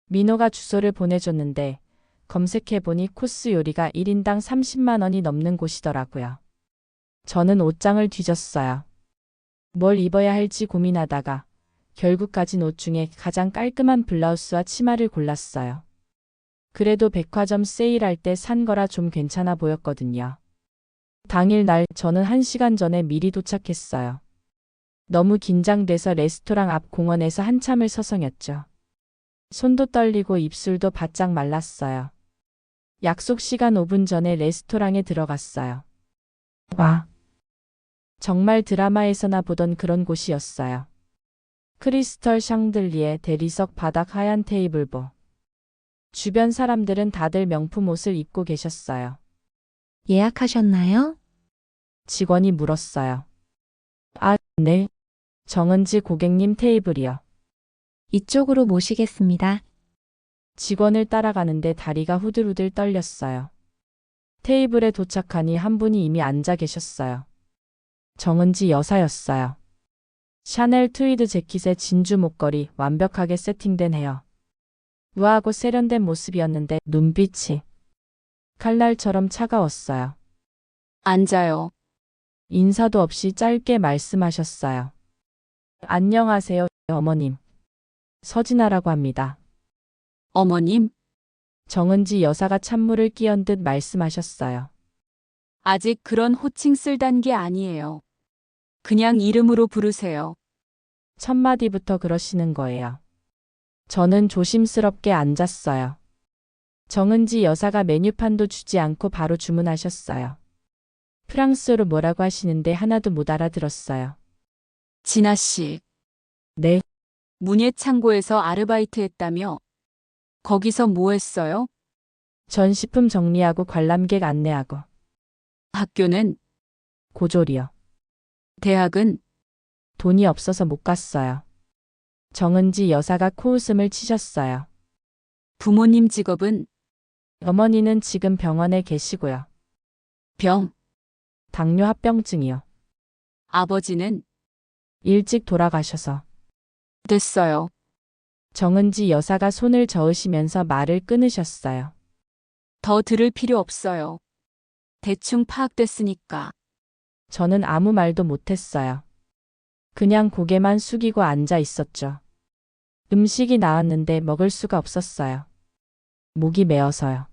민호가 주소를 보내줬는데 검색해보니 코스 요리가 1인당 30만 원이 넘는 곳이더라고요. 저는 옷장을 뒤졌어요. 뭘 입어야 할지 고민하다가 결국 가진 옷 중에 가장 깔끔한 블라우스와 치마를 골랐어요. 그래도 백화점 세일할 때 산 거라 좀 괜찮아 보였거든요. 당일 날 저는 1시간 전에 미리 도착했어요. 너무 긴장돼서 레스토랑 앞 공원에서 한참을 서성였죠. 손도 떨리고 입술도 바짝 말랐어요. 약속 시간 5분 전에 레스토랑에 들어갔어요. 와. 정말 드라마에서나 보던 그런 곳이었어요. 크리스털 샹들리에 대리석 바닥 하얀 테이블보. 주변 사람들은 다들 명품 옷을 입고 계셨어요. 예약하셨나요? 직원이 물었어요. 아, 네. 정은지 고객님 테이블이요. 이쪽으로 모시겠습니다. 직원을 따라가는데 다리가 후들후들 떨렸어요. 테이블에 도착하니 한 분이 이미 앉아 계셨어요. 정은지 여사였어요. 샤넬 트위드 재킷에 진주 목걸이, 완벽하게 세팅된 헤어. 우아하고 세련된 모습이었는데 눈빛이 칼날처럼 차가웠어요. 앉아요. 인사도 없이 짧게 말씀하셨어요. 안녕하세요, 어머님. 서진아라고 합니다. 어머님, 정은지 여사가 찬물을 끼얹 듯 말씀하셨어요. 아직 그런 호칭 쓸 단계 아니에요. 그냥 이름으로 부르세요. 첫 마디부터 그러시는 거예요. 저는 조심스럽게 앉았어요. 정은지 여사가 메뉴판도 주지 않고 바로 주문하셨어요. 프랑스어로 뭐라고 하시는데 하나도 못 알아들었어요. 진아 씨, 네, 문예창고에서 아르바이트 했다며? 거기서 뭐 했어요? 전시품 정리하고 관람객 안내하고 학교는? 고졸이요. 대학은? 돈이 없어서 못 갔어요. 정은지 여사가 코웃음을 치셨어요. 부모님 직업은? 어머니는 지금 병원에 계시고요. 병. 당뇨 합병증이요. 아버지는 일찍 돌아가셔서. 됐어요. 정은지 여사가 손을 저으시면서 말을 끊으셨어요. 더 들을 필요 없어요. 대충 파악됐으니까. 저는 아무 말도 못했어요. 그냥 고개만 숙이고 앉아 있었죠. 음식이 나왔는데 먹을 수가 없었어요. 목이 메어서요.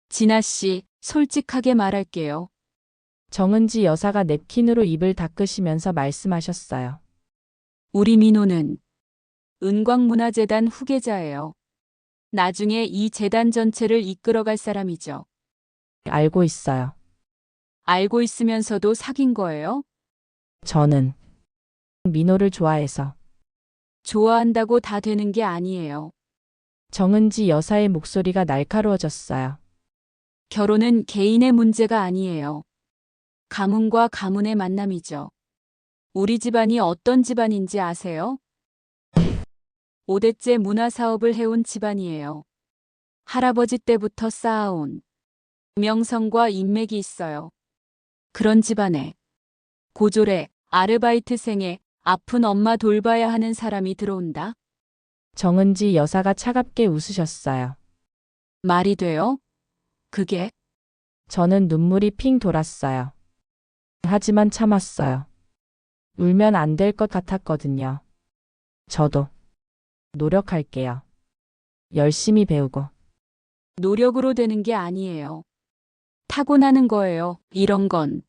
진아 씨, 솔직하게 말할게요. 정은지 여사가 냅킨으로 입을 닦으시면서 말씀하셨어요. 우리 민호는 은광문화재단 후계자예요. 나중에 이 재단 전체를 이끌어갈 사람이죠. 알고 있어요. 알고 있으면서도 사귄 거예요? 저는 민호를 좋아해서. 좋아한다고 다 되는 게 아니에요. 정은지 여사의 목소리가 날카로워졌어요. 결혼은 개인의 문제가 아니에요. 가문과 가문의 만남이죠. 우리 집안이 어떤 집안인지 아세요? 5대째 문화사업을 해온 집안이에요. 할아버지 때부터 쌓아온 명성과 인맥이 있어요. 그런 집안에 고졸의 아르바이트생의 아픈 엄마 돌봐야 하는 사람이 들어온다? 정은지 여사가 차갑게 웃으셨어요. 말이 돼요? 그게 저는 눈물이 핑 돌았어요. 하지만 참았어요. 울면 안 될 것 같았거든요. 저도 노력할게요. 열심히 배우고. 노력으로 되는 게 아니에요. 타고나는 거예요, 이런 건.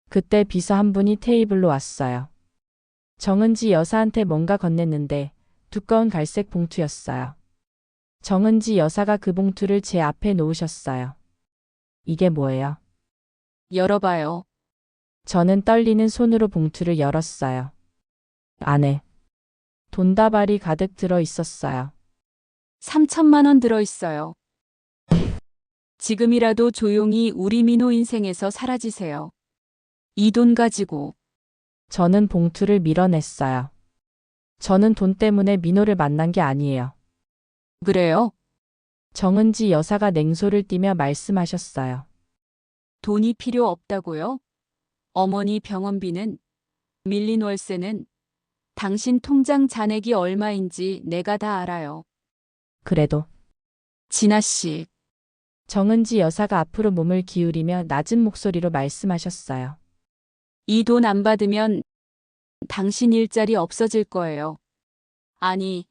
그때 비서 한 분이 테이블로 왔어요. 정은지 여사한테 뭔가 건넸는데 두꺼운 갈색 봉투였어요. 정은지 여사가 그 봉투를 제 앞에 놓으셨어요. 이게 뭐예요? 열어봐요. 저는 떨리는 손으로 봉투를 열었어요. 안에 돈다발이 가득 들어 있었어요. 3천만 원 들어있어요. 지금이라도 조용히 우리 민호 인생에서 사라지세요. 이 돈 가지고 저는 봉투를 밀어냈어요. 저는 돈 때문에 민호를 만난 게 아니에요. 그래요? 정은지 여사가 냉소를 띠며 말씀하셨어요. 돈이 필요 없다고요? 어머니 병원비는, 밀린 월세는, 당신 통장 잔액이 얼마인지 내가 다 알아요. 그래도 진아 씨, 정은지 여사가 앞으로 몸을 기울이며 낮은 목소리로 말씀하셨어요. 이 돈 안 받으면 당신 일자리 없어질 거예요. 아니,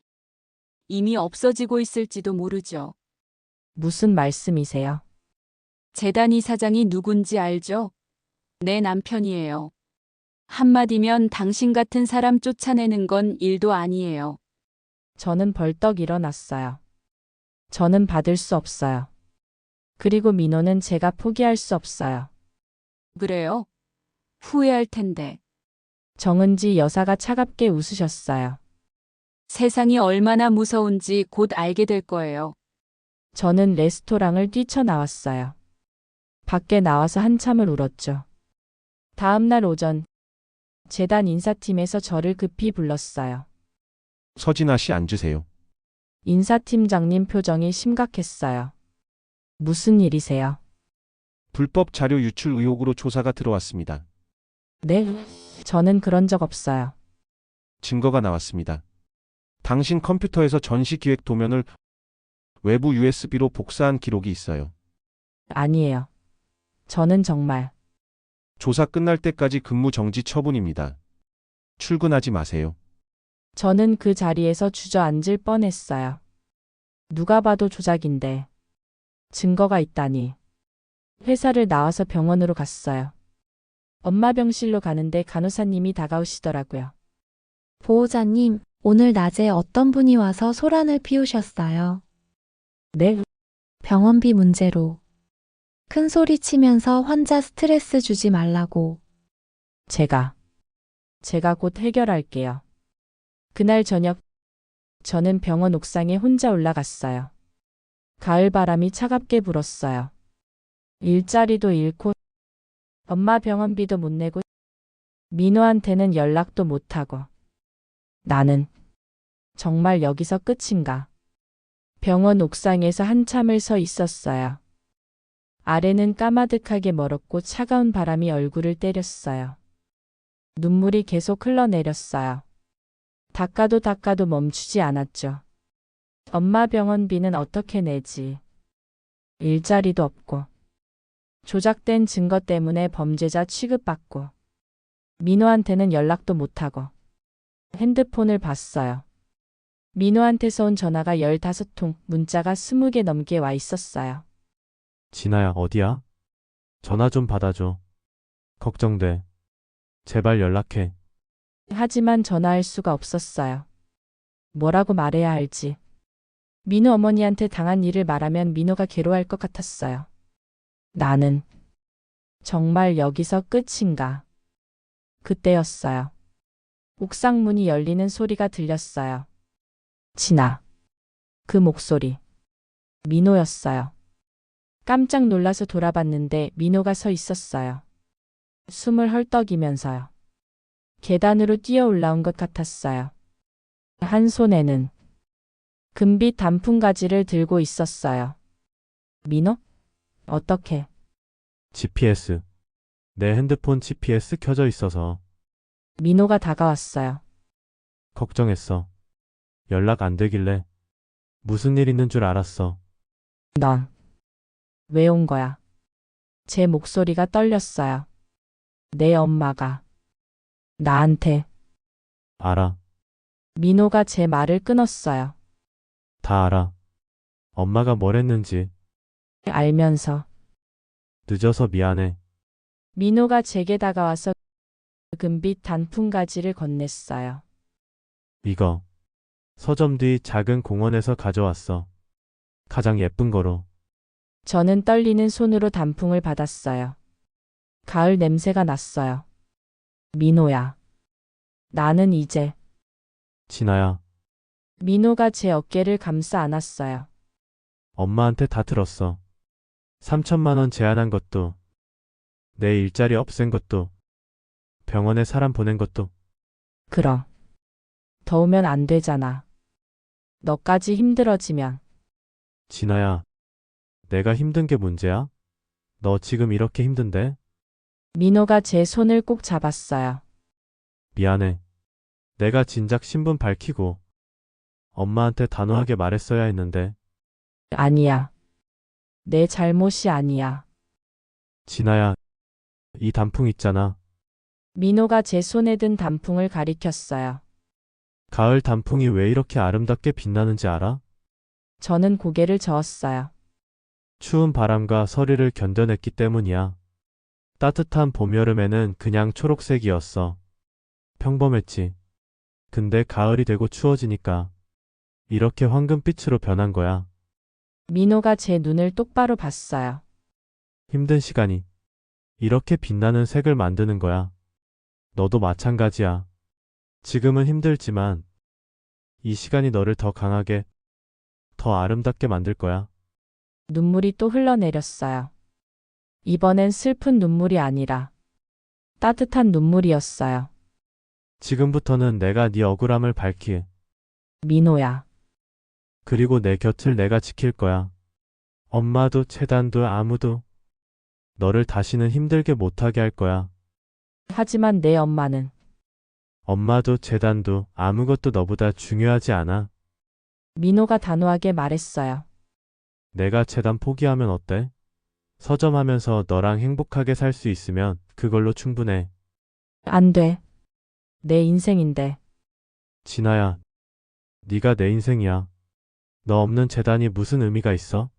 이미 없어지고 있을지도 모르죠. 무슨 말씀이세요? 재단 이사장이 누군지 알죠? 내 남편이에요. 한마디면 당신 같은 사람 쫓아내는 건 일도 아니에요. 저는 벌떡 일어났어요. 저는 받을 수 없어요. 그리고 민호는 제가 포기할 수 없어요. 그래요? 후회할 텐데. 정은지 여사가 차갑게 웃으셨어요. 세상이 얼마나 무서운지 곧 알게 될 거예요. 저는 레스토랑을 뛰쳐나왔어요. 밖에 나와서 한참을 울었죠. 다음 날 오전, 재단 인사팀에서 저를 급히 불렀어요. 서진아 씨 앉으세요. 인사팀장님 표정이 심각했어요. 무슨 일이세요? 불법 자료 유출 의혹으로 조사가 들어왔습니다. 네? 저는 그런 적 없어요. 증거가 나왔습니다. 당신 컴퓨터에서 전시 기획 도면을 외부 USB로 복사한 기록이 있어요. 아니에요. 저는 정말 조사 끝날 때까지 근무 정지 처분입니다. 출근하지 마세요. 저는 그 자리에서 주저앉을 뻔했어요. 누가 봐도 조작인데 증거가 있다니. 회사를 나와서 병원으로 갔어요. 엄마 병실로 가는데 간호사님이 다가오시더라고요. 보호자님, 오늘 낮에 어떤 분이 와서 소란을 피우셨어요. 네? 병원비 문제로. 큰 소리 치면서 환자 스트레스 주지 말라고. 제가 곧 해결할게요. 그날 저녁 저는 병원 옥상에 혼자 올라갔어요. 가을 바람이 차갑게 불었어요. 일자리도 잃고 엄마 병원비도 못 내고 민호한테는 연락도 못하고 나는 정말 여기서 끝인가? 병원 옥상에서 한참을 서 있었어요. 아래는 까마득하게 멀었고 차가운 바람이 얼굴을 때렸어요. 눈물이 계속 흘러내렸어요. 닦아도 닦아도 멈추지 않았죠. 엄마 병원비는 어떻게 내지? 일자리도 없고, 조작된 증거 때문에 범죄자 취급받고, 민호한테는 연락도 못하고, 핸드폰을 봤어요. 민호한테서 온 전화가 15통, 문자가 20개 넘게 와 있었어요. 진아야, 어디야? 전화 좀 받아줘. 걱정돼. 제발 연락해. 하지만 전화할 수가 없었어요. 뭐라고 말해야 할지. 민호 어머니한테 당한 일을 말하면 민호가 괴로워할 것 같았어요. 나는 정말 여기서 끝인가? 그때였어요. 옥상 문이 열리는 소리가 들렸어요. 진아. 그 목소리. 민호였어요. 깜짝 놀라서 돌아봤는데 민호가 서 있었어요. 숨을 헐떡이면서요. 계단으로 뛰어 올라온 것 같았어요. 한 손에는 금빛 단풍가지를 들고 있었어요. 민호? 어떻게? GPS. 내 핸드폰 GPS 켜져 있어서 민호가 다가왔어요. 걱정했어. 연락 안 되길래 무슨 일 있는 줄 알았어. 넌 왜 온 거야? 제 목소리가 떨렸어요. 내 엄마가 나한테. 알아. 민호가 제 말을 끊었어요. 다 알아. 엄마가 뭘 했는지. 알면서. 늦어서 미안해. 민호가 제게 다가와서 금빛 단풍가지를 건넸어요. 이거. 서점 뒤 작은 공원에서 가져왔어. 가장 예쁜 거로. 저는 떨리는 손으로 단풍을 받았어요. 가을 냄새가 났어요. 민호야. 나는 이제. 진아야, 민호가 제 어깨를 감싸 안았어요. 엄마한테 다 들었어. 3천만 원 제안한 것도, 내 일자리 없앤 것도, 병원에 사람 보낸 것도. 그럼. 더우면 안 되잖아. 너까지 힘들어지면. 진아야, 내가 힘든 게 문제야? 너 지금 이렇게 힘든데? 민호가 제 손을 꼭 잡았어요. 미안해. 내가 진작 신분 밝히고 엄마한테 단호하게 말했어야 했는데. 아니야. 내 잘못이 아니야. 진아야, 이 단풍 있잖아. 민호가 제 손에 든 단풍을 가리켰어요. 가을 단풍이 왜 이렇게 아름답게 빛나는지 알아? 저는 고개를 저었어요. 추운 바람과 서리를 견뎌냈기 때문이야. 따뜻한 봄, 여름에는 그냥 초록색이었어. 평범했지. 근데 가을이 되고 추워지니까 이렇게 황금빛으로 변한 거야. 민호가 제 눈을 똑바로 봤어요. 힘든 시간이 이렇게 빛나는 색을 만드는 거야. 너도 마찬가지야. 지금은 힘들지만 이 시간이 너를 더 강하게, 더 아름답게 만들 거야. 눈물이 또 흘러내렸어요. 이번엔 슬픈 눈물이 아니라 따뜻한 눈물이었어요. 지금부터는 내가 네 억울함을 밝히, 민호야. 그리고 내 곁을 내가 지킬 거야. 엄마도 재단도 아무도 너를 다시는 힘들게 못하게 할 거야. 하지만 내 엄마는. 엄마도 재단도 아무것도 너보다 중요하지 않아. 민호가 단호하게 말했어요. 내가 재단 포기하면 어때? 서점하면서 너랑 행복하게 살 수 있으면 그걸로 충분해. 안 돼. 내 인생인데. 진아야, 네가 내 인생이야. 너 없는 재단이 무슨 의미가 있어?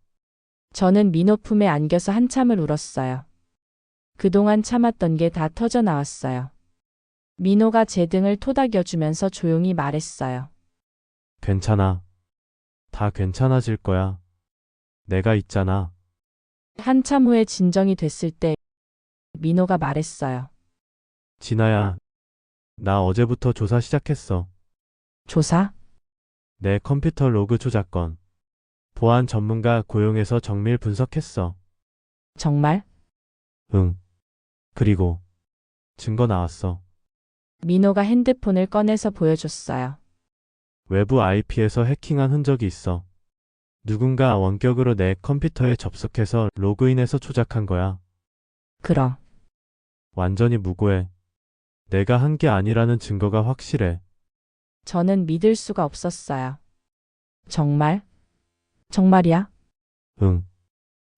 저는 민호 품에 안겨서 한참을 울었어요. 그동안 참았던 게 다 터져 나왔어요. 민호가 제 등을 토닥여주면서 조용히 말했어요. 괜찮아. 다 괜찮아질 거야. 내가 있잖아. 한참 후에 진정이 됐을 때 민호가 말했어요. 진아야, 나 어제부터 조사 시작했어. 조사? 내 컴퓨터 로그 조작건. 보안 전문가 고용해서 정밀 분석했어. 정말? 응. 그리고 증거 나왔어. 민호가 핸드폰을 꺼내서 보여줬어요. 외부 IP에서 해킹한 흔적이 있어. 누군가 원격으로 내 컴퓨터에 접속해서 로그인해서 조작한 거야. 그럼 완전히 무고해. 내가 한 게 아니라는 증거가 확실해. 저는 믿을 수가 없었어요. 정말? 정말이야? 응.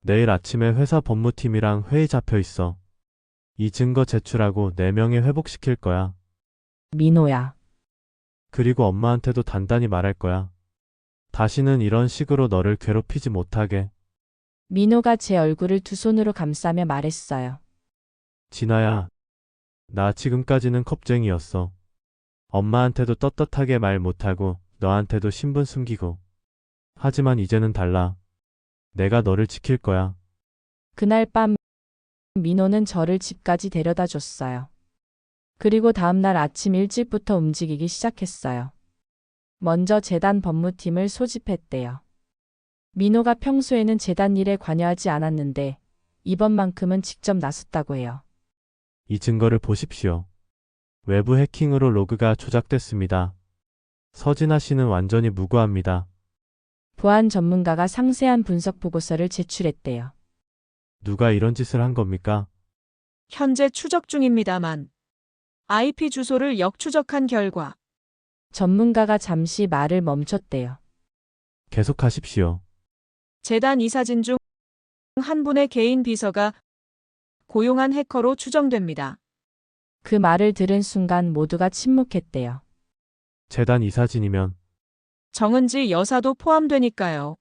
내일 아침에 회사 법무팀이랑 회의 잡혀 있어. 이 증거 제출하고 4명에 회복시킬 거야. 민호야. 그리고 엄마한테도 단단히 말할 거야. 다시는 이런 식으로 너를 괴롭히지 못하게. 민호가 제 얼굴을 두 손으로 감싸며 말했어요. 진아야, 나 지금까지는 겁쟁이였어. 엄마한테도 떳떳하게 말 못하고 너한테도 신분 숨기고. 하지만 이제는 달라. 내가 너를 지킬 거야. 그날 밤 민호는 저를 집까지 데려다 줬어요. 그리고 다음날 아침 일찍부터 움직이기 시작했어요. 먼저 재단 법무팀을 소집했대요. 민호가 평소에는 재단 일에 관여하지 않았는데 이번만큼은 직접 나섰다고 해요. 이 증거를 보십시오. 외부 해킹으로 로그가 조작됐습니다. 서진아 씨는 완전히 무고합니다. 보안 전문가가 상세한 분석 보고서를 제출했대요. 누가 이런 짓을 한 겁니까? 현재 추적 중입니다만 IP 주소를 역추적한 결과 전문가가 잠시 말을 멈췄대요. 계속하십시오. 재단 이사진 중 한 분의 개인 비서가 고용한 해커로 추정됩니다. 그 말을 들은 순간 모두가 침묵했대요. 재단 이사진이면 정은지 여사도 포함되니까요.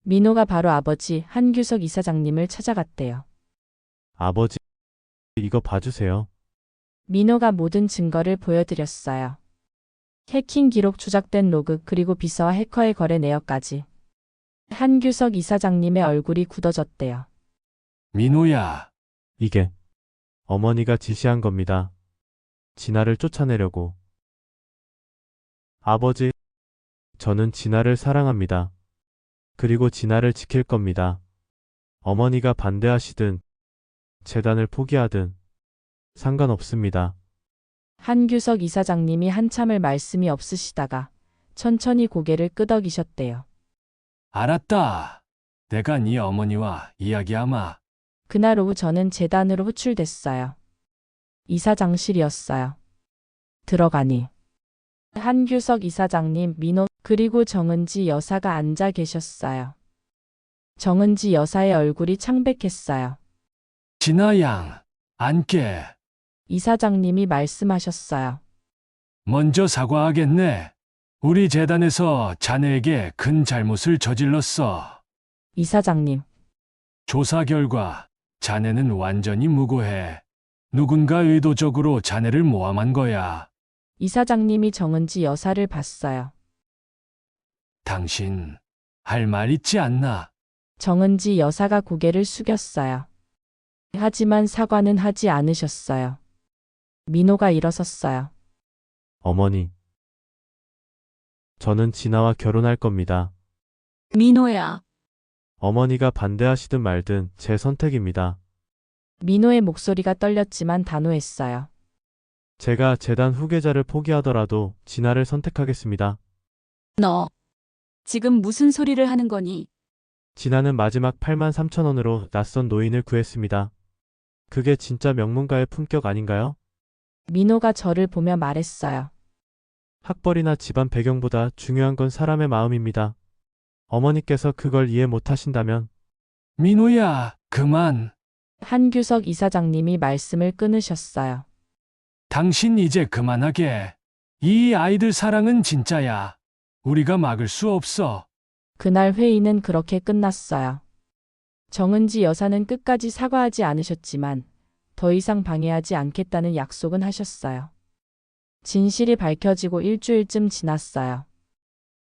민호가 바로 아버지 한규석 이사장님을 찾아갔대요. 아버지, 이거 봐주세요. 민호가 모든 증거를 보여드렸어요. 해킹 기록 조작된 로그 그리고 비서와 해커의 거래 내역까지. 한규석 이사장님의 얼굴이 굳어졌대요. 민호야, 이게 어머니가 지시한 겁니다. 진아를 쫓아내려고. 아버지, 저는 진아를 사랑합니다. 그리고 진아를 지킬 겁니다. 어머니가 반대하시든 재단을 포기하든 상관없습니다. 한규석 이사장님이 한참을 말씀이 없으시다가 천천히 고개를 끄덕이셨대요. 알았다. 내가 네 어머니와 이야기하마. 그날 오후 저는 재단으로 호출됐어요. 이사장실이었어요. 들어가니 한규석 이사장님, 민호, 그리고 정은지 여사가 앉아 계셨어요. 정은지 여사의 얼굴이 창백했어요. 진아 양, 앉게. 이사장님이 말씀하셨어요. 먼저 사과하겠네. 우리 재단에서 자네에게 큰 잘못을 저질렀어. 이사장님, 조사 결과 자네는 완전히 무고해. 누군가 의도적으로 자네를 모함한 거야. 이사장님이 정은지 여사를 봤어요. 당신 할 말 있지 않나? 정은지 여사가 고개를 숙였어요. 하지만 사과는 하지 않으셨어요. 민호가 일어섰어요. 어머니, 저는 진아와 결혼할 겁니다. 민호야. 어머니가 반대하시든 말든 제 선택입니다. 민호의 목소리가 떨렸지만 단호했어요. 제가 재단 후계자를 포기하더라도 진아를 선택하겠습니다. 너 지금 무슨 소리를 하는 거니? 진아는 마지막 83,000원으로 낯선 노인을 구했습니다. 그게 진짜 명문가의 품격 아닌가요? 민호가 저를 보며 말했어요. 학벌이나 집안 배경보다 중요한 건 사람의 마음입니다. 어머니께서 그걸 이해 못하신다면 민호야, 그만. 한규석 이사장님이 말씀을 끊으셨어요. 당신 이제 그만하게. 이 아이들 사랑은 진짜야. 우리가 막을 수 없어. 그날 회의는 그렇게 끝났어요. 정은지 여사는 끝까지 사과하지 않으셨지만 더 이상 방해하지 않겠다는 약속은 하셨어요. 진실이 밝혀지고 일주일쯤 지났어요.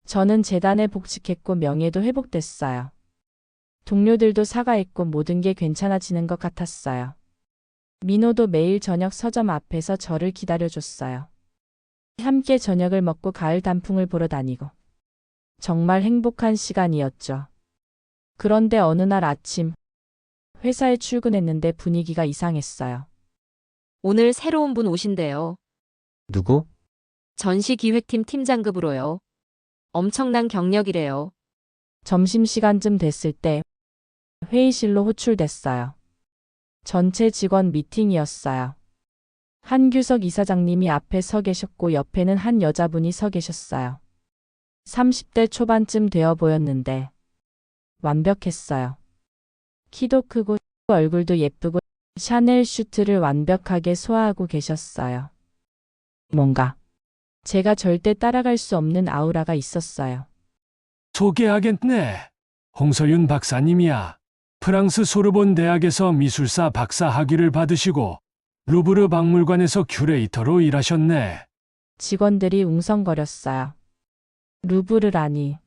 저는 재단에 복직했고 명예도 회복됐어요. 동료들도 사과했고 모든 게 괜찮아지는 것 같았어요. 민호도 매일 저녁 서점 앞에서 저를 기다려줬어요. 함께 저녁을 먹고 가을 단풍을 보러 다니고. 정말 행복한 시간이었죠. 그런데 어느 날 아침 회사에 출근했는데 분위기가 이상했어요. 오늘 새로운 분 오신대요. 누구? 전시기획팀 팀장급으로요. 엄청난 경력이래요. 점심시간쯤 됐을 때 회의실로 호출됐어요. 전체 직원 미팅이었어요. 한규석 이사장님이 앞에 서 계셨고 옆에는 한 여자분이 서 계셨어요. 30대 초반쯤 되어 보였는데 완벽했어요. 키도 크고 얼굴도 예쁘고 샤넬 슈트를 완벽하게 소화하고 계셨어요. 뭔가 제가 절대 따라갈 수 없는 아우라가 있었어요. 소개하겠네. 홍서윤 박사님이야. 프랑스 소르본 대학에서 미술사 박사 학위를 받으시고 루브르 박물관에서 큐레이터로 일하셨네. 직원들이 웅성거렸어요. 루브르라니.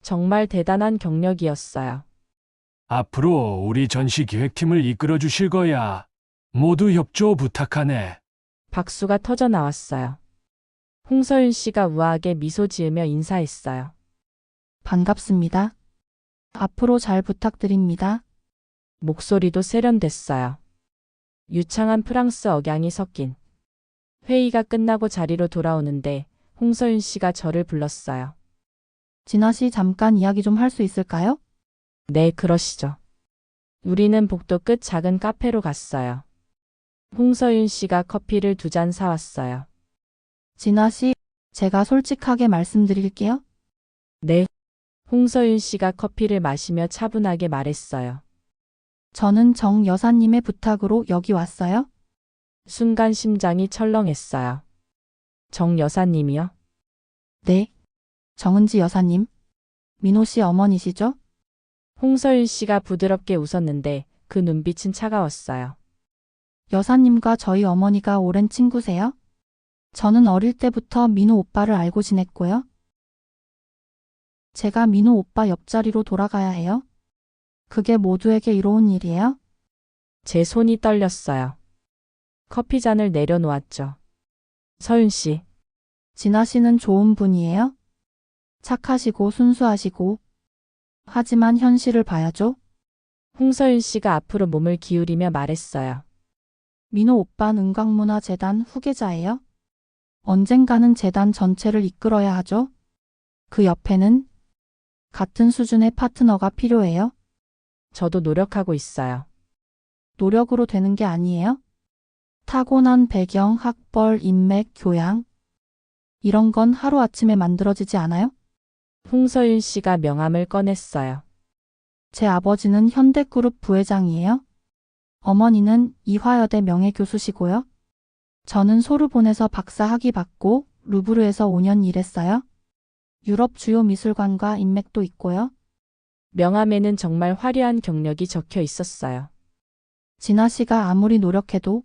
정말 대단한 경력이었어요. 앞으로 우리 전시 기획팀을 이끌어 주실 거야. 모두 협조 부탁하네. 박수가 터져 나왔어요. 홍서윤 씨가 우아하게 미소 지으며 인사했어요. 반갑습니다. 앞으로 잘 부탁드립니다. 목소리도 세련됐어요. 유창한 프랑스 억양이 섞인. 회의가 끝나고 자리로 돌아오는데 홍서윤 씨가 저를 불렀어요. 진아 씨 잠깐 이야기 좀 할 수 있을까요? 네, 그러시죠. 우리는 복도 끝 작은 카페로 갔어요. 홍서윤 씨가 커피를 2잔 사왔어요. 진아 씨, 제가 솔직하게 말씀드릴게요. 네. 홍서윤 씨가 커피를 마시며 차분하게 말했어요. 저는 정 여사님의 부탁으로 여기 왔어요. 순간 심장이 철렁했어요. 정 여사님이요? 네. 정은지 여사님. 민호 씨 어머니시죠? 홍서윤 씨가 부드럽게 웃었는데 그 눈빛은 차가웠어요. 여사님과 저희 어머니가 오랜 친구세요? 저는 어릴 때부터 민호 오빠를 알고 지냈고요. 제가 민호 오빠 옆자리로 돌아가야 해요? 그게 모두에게 이로운 일이에요? 제 손이 떨렸어요. 커피잔을 내려놓았죠. 서윤 씨, 진아 씨는 좋은 분이에요? 착하시고 순수하시고. 하지만 현실을 봐야죠. 홍서윤 씨가 앞으로 몸을 기울이며 말했어요. 민호 오빠는 은광문화재단 후계자예요? 언젠가는 재단 전체를 이끌어야 하죠. 그 옆에는 같은 수준의 파트너가 필요해요. 저도 노력하고 있어요. 노력으로 되는 게 아니에요? 타고난 배경, 학벌, 인맥, 교양. 이런 건 하루아침에 만들어지지 않아요? 홍서윤 씨가 명함을 꺼냈어요. 제 아버지는 현대그룹 부회장이에요. 어머니는 이화여대 명예교수시고요. 저는 소르본에서 박사 학위 받고 루브르에서 5년 일했어요. 유럽 주요 미술관과 인맥도 있고요. 명함에는 정말 화려한 경력이 적혀 있었어요. 진아 씨가 아무리 노력해도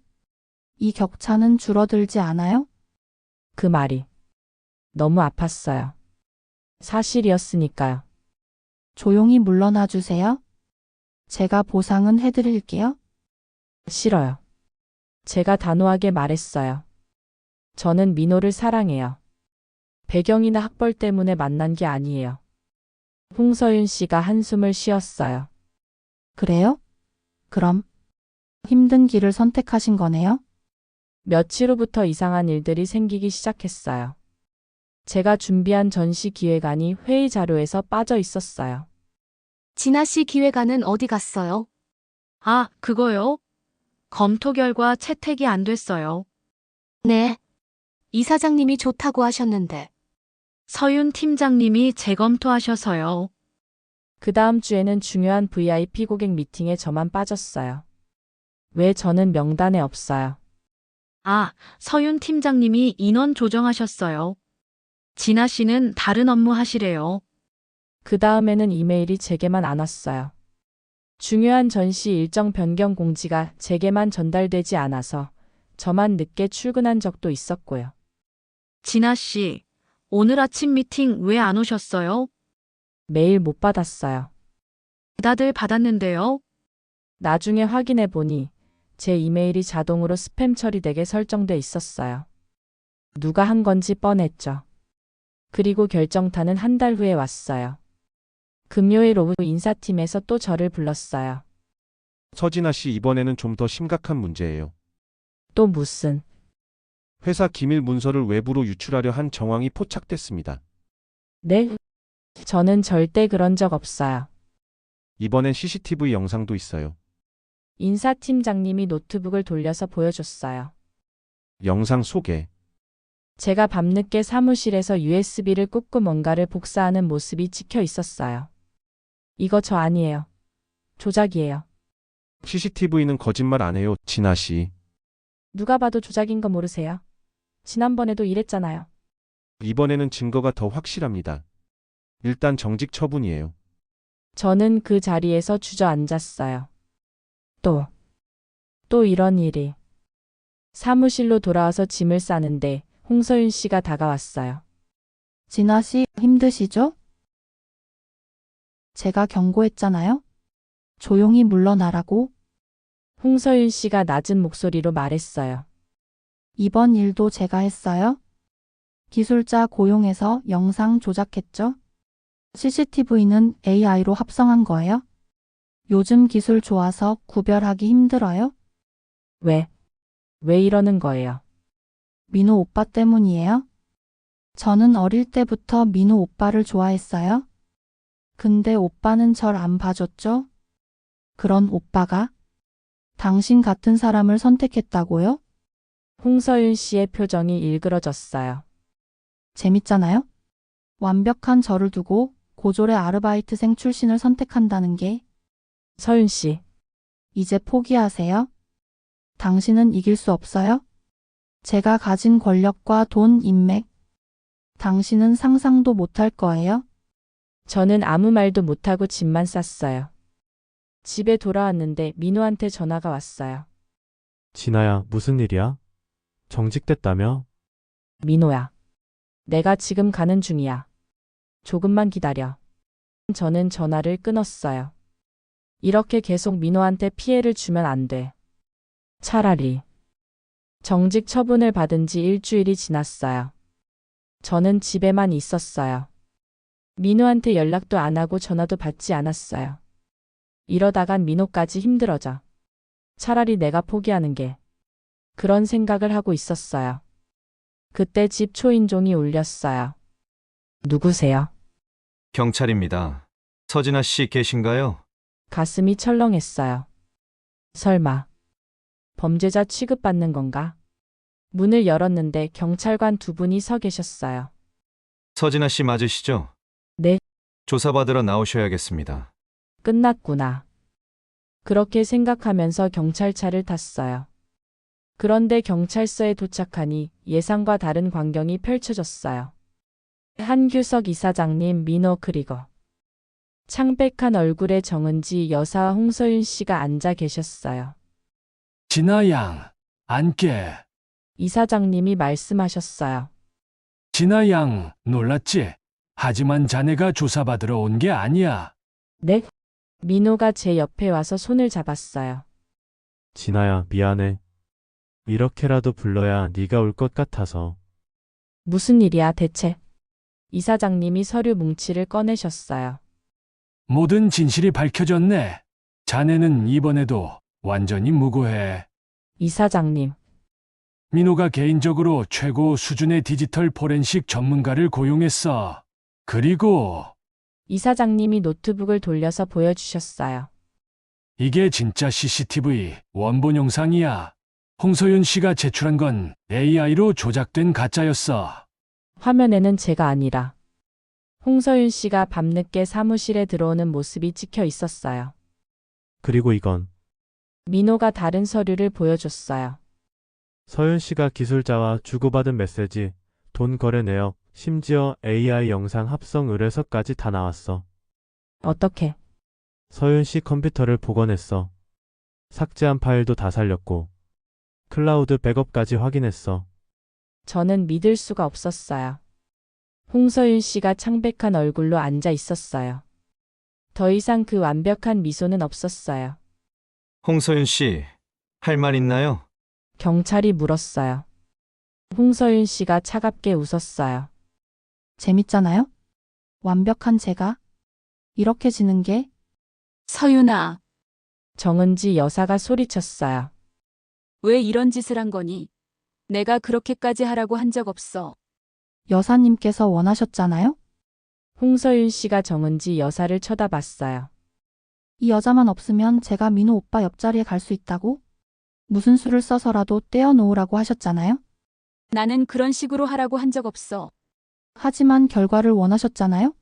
이 격차는 줄어들지 않아요? 그 말이 너무 아팠어요. 사실이었으니까요. 조용히 물러나 주세요. 제가 보상은 해드릴게요. 싫어요. 제가 단호하게 말했어요. 저는 민호를 사랑해요. 배경이나 학벌 때문에 만난 게 아니에요. 홍서윤 씨가 한숨을 쉬었어요. 그래요? 그럼 힘든 길을 선택하신 거네요? 며칠 후부터 이상한 일들이 생기기 시작했어요. 제가 준비한 전시 기획안이 회의 자료에서 빠져 있었어요. 진아 씨 기획안은 어디 갔어요? 아, 그거요? 검토 결과 채택이 안 됐어요. 네. 이사장님이 좋다고 하셨는데. 서윤 팀장님이 재검토하셔서요. 그 다음 주에는 중요한 VIP 고객 미팅에 저만 빠졌어요. 왜 저는 명단에 없어요? 아, 서윤 팀장님이 인원 조정하셨어요. 진아 씨는 다른 업무 하시래요. 그 다음에는 이메일이 제게만 안 왔어요. 중요한 전시 일정 변경 공지가 제게만 전달되지 않아서 저만 늦게 출근한 적도 있었고요. 진아 씨, 오늘 아침 미팅 왜 안 오셨어요? 메일 못 받았어요. 다들 받았는데요. 나중에 확인해 보니 제 이메일이 자동으로 스팸 처리되게 설정돼 있었어요. 누가 한 건지 뻔했죠. 그리고 결정타는 한 달 후에 왔어요. 금요일 오후 인사팀에서 또 저를 불렀어요. 서진아 씨, 이번에는 좀 더 심각한 문제예요. 또 무슨? 회사 기밀 문서를 외부로 유출하려 한 정황이 포착됐습니다. 네? 저는 절대 그런 적 없어요. 이번엔 CCTV 영상도 있어요. 인사팀장님이 노트북을 돌려서 보여줬어요. 영상 속에 제가 밤늦게 사무실에서 USB를 꽂고 뭔가를 복사하는 모습이 찍혀 있었어요. 이거 저 아니에요. 조작이에요. CCTV는 거짓말 안 해요, 진아 씨. 누가 봐도 조작인 거 모르세요? 지난번에도 이랬잖아요. 이번에는 증거가 더 확실합니다. 일단 정직 처분이에요. 저는 그 자리에서 주저앉았어요. 또 이런 일이. 사무실로 돌아와서 짐을 싸는데 홍서윤 씨가 다가왔어요. 진아 씨, 힘드시죠? 제가 경고했잖아요? 조용히 물러나라고. 홍서윤 씨가 낮은 목소리로 말했어요. 이번 일도 제가 했어요. 기술자 고용해서 영상 조작했죠? CCTV는 AI로 합성한 거예요? 요즘 기술 좋아서 구별하기 힘들어요? 왜 이러는 거예요? 민호 오빠 때문이에요? 저는 어릴 때부터 민호 오빠를 좋아했어요. 근데 오빠는 절 안 봐줬죠? 그런 오빠가 당신 같은 사람을 선택했다고요? 홍서윤 씨의 표정이 일그러졌어요. 재밌잖아요? 완벽한 저를 두고 고졸의 아르바이트생 출신을 선택한다는 게. 서윤 씨, 이제 포기하세요? 당신은 이길 수 없어요? 제가 가진 권력과 돈, 인맥. 당신은 상상도 못할 거예요? 저는 아무 말도 못하고 짐만 쌌어요. 집에 돌아왔는데 민호한테 전화가 왔어요. 진아야, 무슨 일이야? 정직됐다며? 민호야, 내가 지금 가는 중이야. 조금만 기다려. 저는 전화를 끊었어요. 이렇게 계속 민호한테 피해를 주면 안 돼. 차라리 정직 처분을 받은 지 일주일이 지났어요. 저는 집에만 있었어요. 민호한테 연락도 안 하고 전화도 받지 않았어요. 이러다간 민호까지 힘들어져. 차라리 내가 포기하는 게. 그런 생각을 하고 있었어요. 그때 집 초인종이 울렸어요. 누구세요? 경찰입니다. 서진아 씨 계신가요? 가슴이 철렁했어요. 설마 범죄자 취급받는 건가? 문을 열었는데 경찰관 두 분이 서 계셨어요. 서진아 씨 맞으시죠? 네. 조사받으러 나오셔야겠습니다. 끝났구나. 그렇게 생각하면서 경찰차를 탔어요. 그런데 경찰서에 도착하니 예상과 다른 광경이 펼쳐졌어요. 한규석 이사장님, 민호 그리고 창백한 얼굴의 정은지 여사와 홍서윤 씨가 앉아 계셨어요. 진아 양, 앉게. 이사장님이 말씀하셨어요. 진아 양, 놀랐지? 하지만 자네가 조사받으러 온 게 아니야. 네? 민호가 제 옆에 와서 손을 잡았어요. 진아야, 미안해. 이렇게라도 불러야 네가 올 것 같아서. 무슨 일이야 대체? 이사장님이 서류 뭉치를 꺼내셨어요. 모든 진실이 밝혀졌네. 자네는 이번에도 완전히 무고해. 이사장님, 민호가 개인적으로 최고 수준의 디지털 포렌식 전문가를 고용했어. 그리고 이사장님이 노트북을 돌려서 보여주셨어요. 이게 진짜 CCTV 원본 영상이야. 홍서윤 씨가 제출한 건 AI로 조작된 가짜였어. 화면에는 제가 아니라 홍서윤 씨가 밤늦게 사무실에 들어오는 모습이 찍혀 있었어요. 그리고 이건 민호가 다른 서류를 보여줬어요. 서윤 씨가 기술자와 주고받은 메시지, 돈 거래 내역, 심지어 AI 영상 합성 의뢰서까지 다 나왔어. 어떻게? 서윤 씨 컴퓨터를 복원했어. 삭제한 파일도 다 살렸고 클라우드 백업까지 확인했어. 저는 믿을 수가 없었어요. 홍서윤 씨가 창백한 얼굴로 앉아 있었어요. 더 이상 그 완벽한 미소는 없었어요. 홍서윤 씨, 할 말 있나요? 경찰이 물었어요. 홍서윤 씨가 차갑게 웃었어요. 재밌잖아요? 완벽한 제가 이렇게 지는 게. 서윤아, 정은지 여사가 소리쳤어요. 왜 이런 짓을 한 거니? 내가 그렇게까지 하라고 한 적 없어. 여사님께서 원하셨잖아요? 홍서윤 씨가 정은지 여사를 쳐다봤어요. 이 여자만 없으면 제가 민호 오빠 옆자리에 갈 수 있다고? 무슨 수를 써서라도 떼어놓으라고 하셨잖아요? 나는 그런 식으로 하라고 한 적 없어. 하지만 결과를 원하셨잖아요?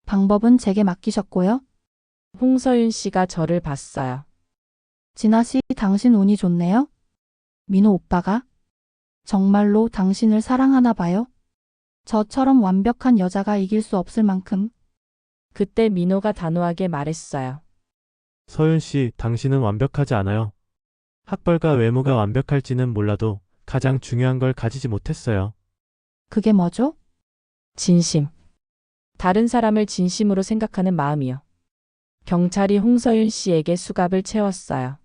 방법은 제게 맡기셨고요. 홍서윤 씨가 저를 봤어요. 진아 씨, 당신 운이 좋네요. 민호 오빠가 정말로 당신을 사랑하나 봐요. 저처럼 완벽한 여자가 이길 수 없을 만큼. 그때 민호가 단호하게 말했어요. 서윤 씨, 당신은 완벽하지 않아요. 학벌과 외모가 완벽할지는 몰라도 가장 중요한 걸 가지지 못했어요. 그게 뭐죠? 진심. 다른 사람을 진심으로 생각하는 마음이요. 경찰이 홍서윤 씨에게 수갑을 채웠어요.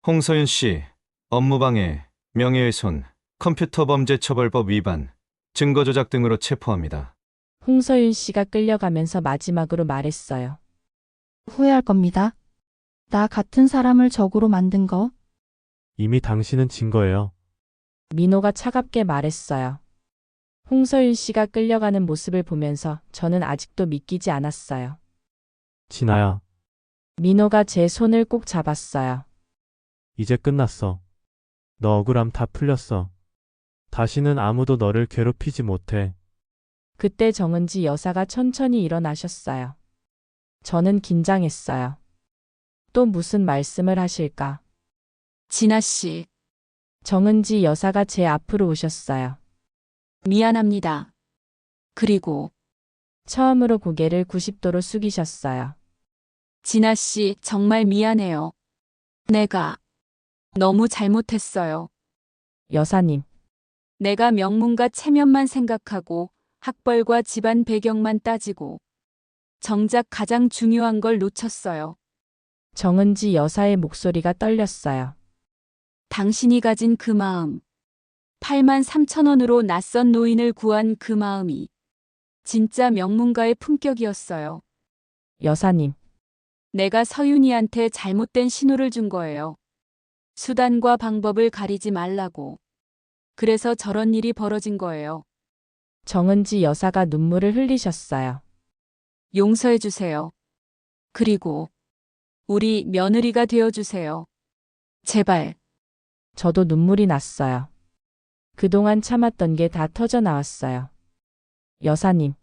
홍서윤 씨, 업무방해, 명예훼손, 컴퓨터범죄처벌법 위반, 증거조작 등으로 체포합니다. 홍서윤 씨가 끌려가면서 마지막으로 말했어요. 후회할 겁니다. 나 같은 사람을 적으로 만든 거. 이미 당신은 진 거예요. 민호가 차갑게 말했어요. 홍서윤 씨가 끌려가는 모습을 보면서 저는 아직도 믿기지 않았어요. 진아야, 민호가 제 손을 꼭 잡았어요. 이제 끝났어. 너 억울함 다 풀렸어. 다시는 아무도 너를 괴롭히지 못해. 그때 정은지 여사가 천천히 일어나셨어요. 저는 긴장했어요. 또 무슨 말씀을 하실까? 진아 씨, 정은지 여사가 제 앞으로 오셨어요. 미안합니다. 그리고 처음으로 고개를 90도로 숙이셨어요. 진아 씨, 정말 미안해요. 내가 너무 잘못했어요. 여사님, 내가 명문과 체면만 생각하고 학벌과 집안 배경만 따지고 정작 가장 중요한 걸 놓쳤어요. 정은지 여사의 목소리가 떨렸어요. 당신이 가진 그 마음, 8만 3천 원으로 낯선 노인을 구한 그 마음이 진짜 명문가의 품격이었어요. 여사님, 내가 서윤이한테 잘못된 신호를 준 거예요. 수단과 방법을 가리지 말라고. 그래서 저런 일이 벌어진 거예요. 정은지 여사가 눈물을 흘리셨어요. 용서해 주세요. 그리고 우리 며느리가 되어 주세요. 제발. 저도 눈물이 났어요. 그동안 참았던 게 다 터져 나왔어요. 여사님,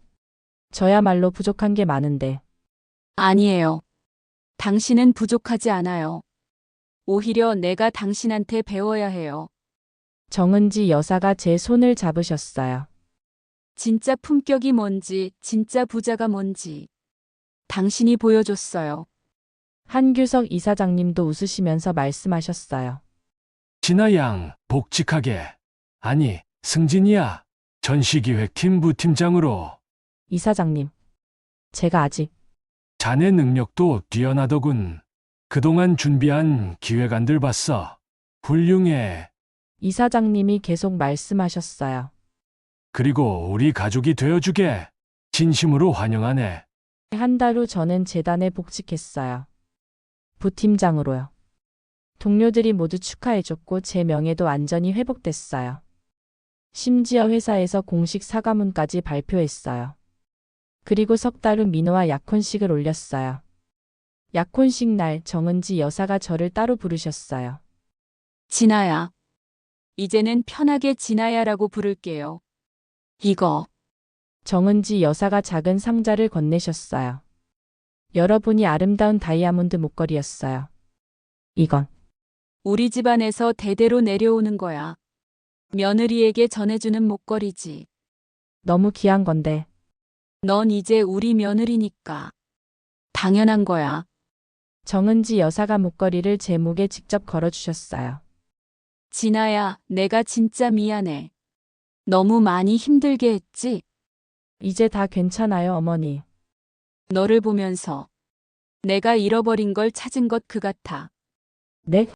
저야말로 부족한 게 많은데. 아니에요. 당신은 부족하지 않아요. 오히려 내가 당신한테 배워야 해요. 정은지 여사가 제 손을 잡으셨어요. 진짜 품격이 뭔지, 진짜 부자가 뭔지 당신이 보여줬어요. 한규석 이사장님도 웃으시면서 말씀하셨어요. 진아 양, 복직하게. 아니, 승진이야. 전시기획팀 부팀장으로. 이사장님, 제가 아직 자네 능력도 뛰어나더군. 그동안 준비한 기획안들 봤어. 훌륭해. 이사장님이 계속 말씀하셨어요. 그리고 우리 가족이 되어주게. 진심으로 환영하네. 한 달 후 저는 재단에 복직했어요. 부팀장으로요. 동료들이 모두 축하해줬고 제 명예도 완전히 회복됐어요. 심지어 회사에서 공식 사과문까지 발표했어요. 그리고 석 달 후 민호와 약혼식을 올렸어요. 약혼식 날 정은지 여사가 저를 따로 부르셨어요. 진아야. 이제는 편하게 진아야라고 부를게요. 이거. 정은지 여사가 작은 상자를 건네셨어요. 여러분이 아름다운 다이아몬드 목걸이였어요. 이건 우리 집안에서 대대로 내려오는 거야. 며느리에게 전해주는 목걸이지. 너무 귀한 건데. 넌 이제 우리 며느리니까. 당연한 거야. 정은지 여사가 목걸이를 제 목에 직접 걸어주셨어요. 진아야, 내가 진짜 미안해. 너무 많이 힘들게 했지? 이제 다 괜찮아요, 어머니. 너를 보면서 내가 잃어버린 걸 찾은 것 그 같아. 네?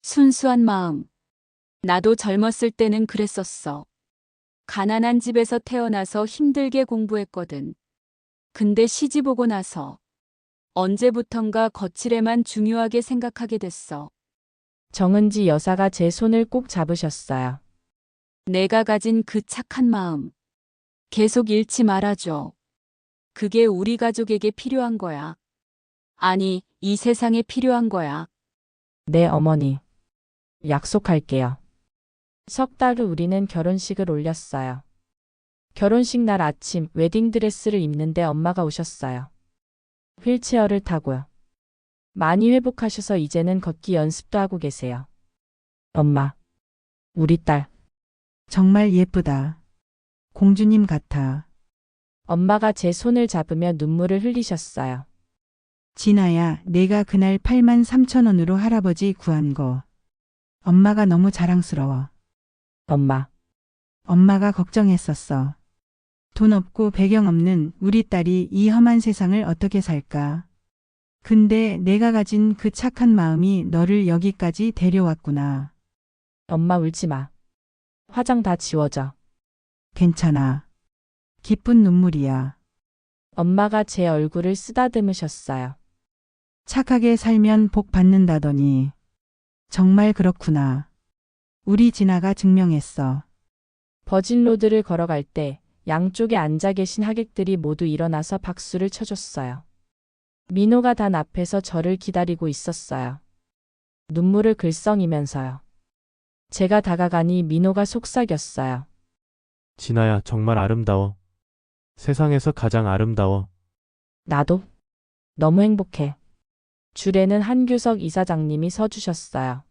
순수한 마음. 나도 젊었을 때는 그랬었어. 가난한 집에서 태어나서 힘들게 공부했거든. 근데 시집 오고 나서 언제부턴가 거칠에만 중요하게 생각하게 됐어. 정은지 여사가 제 손을 꼭 잡으셨어요. 내가 가진 그 착한 마음. 계속 잃지 말아줘. 그게 우리 가족에게 필요한 거야. 아니, 이 세상에 필요한 거야. 네, 어머니. 약속할게요. 석 달 후 우리는 결혼식을 올렸어요. 결혼식 날 아침 웨딩드레스를 입는데 엄마가 오셨어요. 휠체어를 타고요. 많이 회복하셔서 이제는 걷기 연습도 하고 계세요. 엄마, 우리 딸. 정말 예쁘다. 공주님 같아. 엄마가 제 손을 잡으며 눈물을 흘리셨어요. 진아야, 내가 그날 83,000원으로 할아버지 구한 거. 엄마가 너무 자랑스러워. 엄마, 엄마가 걱정했었어. 돈 없고 배경 없는 우리 딸이 이 험한 세상을 어떻게 살까? 근데 내가 가진 그 착한 마음이 너를 여기까지 데려왔구나. 엄마 울지 마. 화장 다 지워져. 괜찮아. 기쁜 눈물이야. 엄마가 제 얼굴을 쓰다듬으셨어요. 착하게 살면 복 받는다더니. 정말 그렇구나. 우리 진아가 증명했어. 버진로드를 걸어갈 때 양쪽에 앉아 계신 하객들이 모두 일어나서 박수를 쳐줬어요. 민호가 단 앞에서 저를 기다리고 있었어요. 눈물을 글썽이면서요. 제가 다가가니 민호가 속삭였어요. 진아야, 정말 아름다워. 세상에서 가장 아름다워. 나도 너무 행복해. 줄에는 한규석 이사장님이 서주셨어요.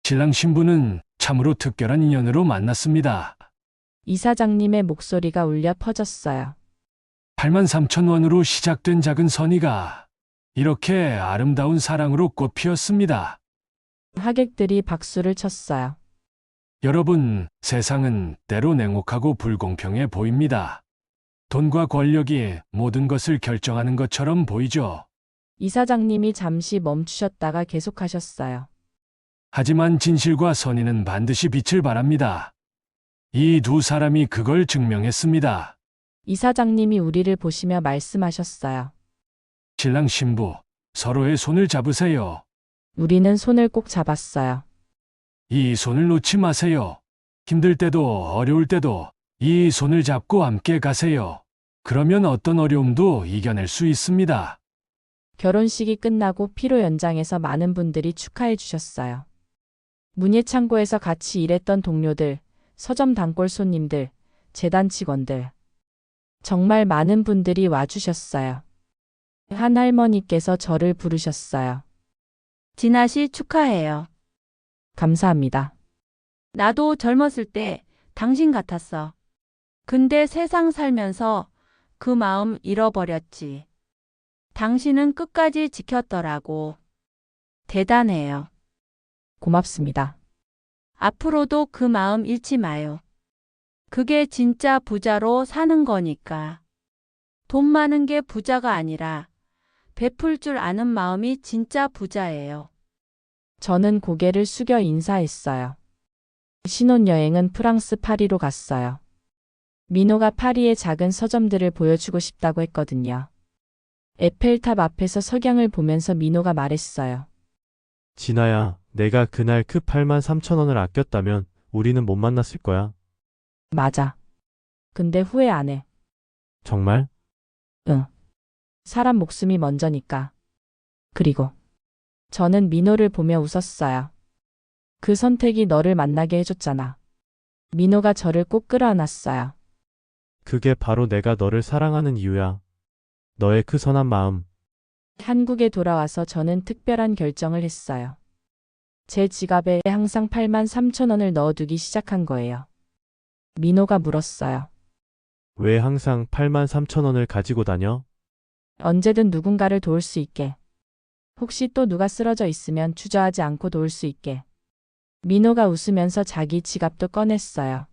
신랑 신부는 참으로 특별한 인연으로 만났습니다. 이사장님의 목소리가 울려 퍼졌어요. 83,000원으로 시작된 작은 선의가 이렇게 아름다운 사랑으로 꽃 피었습니다. 하객들이 박수를 쳤어요. 여러분, 세상은 때로 냉혹하고 불공평해 보입니다. 돈과 권력이 모든 것을 결정하는 것처럼 보이죠. 이사장님이 잠시 멈추셨다가 계속하셨어요. 하지만 진실과 선의는 반드시 빛을 발합니다. 이 두 사람이 그걸 증명했습니다. 이사장님이 우리를 보시며 말씀하셨어요. 신랑 신부, 서로의 손을 잡으세요. 우리는 손을 꼭 잡았어요. 이 손을 놓지 마세요. 힘들 때도 어려울 때도 이 손을 잡고 함께 가세요. 그러면 어떤 어려움도 이겨낼 수 있습니다. 결혼식이 끝나고 피로 연장에서 많은 분들이 축하해 주셨어요. 문예창고에서 같이 일했던 동료들, 서점 단골 손님들, 재단 직원들. 정말 많은 분들이 와주셨어요. 한 할머니께서 저를 부르셨어요. 진아 씨 축하해요. 감사합니다. 나도 젊었을 때 당신 같았어. 근데 세상 살면서 그 마음 잃어버렸지. 당신은 끝까지 지켰더라고. 대단해요. 고맙습니다. 앞으로도 그 마음 잃지 마요. 그게 진짜 부자로 사는 거니까. 돈 많은 게 부자가 아니라 베풀 줄 아는 마음이 진짜 부자예요. 저는 고개를 숙여 인사했어요. 신혼여행은 프랑스 파리로 갔어요. 민호가 파리의 작은 서점들을 보여주고 싶다고 했거든요. 에펠탑 앞에서 석양을 보면서 민호가 말했어요. 진아야, 내가 그날 그 83,000원을 아꼈다면 우리는 못 만났을 거야. 맞아. 근데 후회 안 해. 정말? 응. 사람 목숨이 먼저니까. 그리고 저는 민호를 보며 웃었어요. 그 선택이 너를 만나게 해줬잖아. 민호가 저를 꼭 끌어안았어요. 그게 바로 내가 너를 사랑하는 이유야. 너의 그 선한 마음. 한국에 돌아와서 저는 특별한 결정을 했어요. 제 지갑에 항상 83,000원을 넣어두기 시작한 거예요. 민호가 물었어요. 왜 항상 83,000원을 가지고 다녀? 언제든 누군가를 도울 수 있게. 혹시 또 누가 쓰러져 있으면 주저하지 않고 도울 수 있게. 민호가 웃으면서 자기 지갑도 꺼냈어요.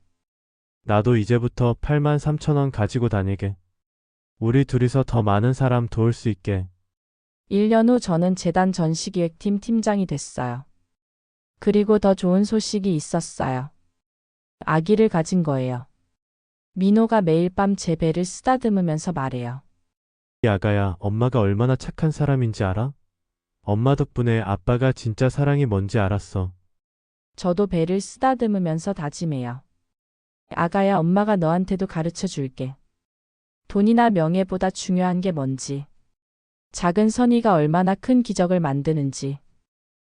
나도 이제부터 83,000원 가지고 다니게. 우리 둘이서 더 많은 사람 도울 수 있게. 1년 후 저는 재단 전시기획팀 팀장이 됐어요. 그리고 더 좋은 소식이 있었어요. 아기를 가진 거예요. 민호가 매일 밤 제 배를 쓰다듬으면서 말해요. 아가야, 엄마가 얼마나 착한 사람인지 알아? 엄마 덕분에 아빠가 진짜 사랑이 뭔지 알았어. 저도 배를 쓰다듬으면서 다짐해요. 아가야, 엄마가 너한테도 가르쳐 줄게. 돈이나 명예보다 중요한 게 뭔지. 작은 선의가 얼마나 큰 기적을 만드는지.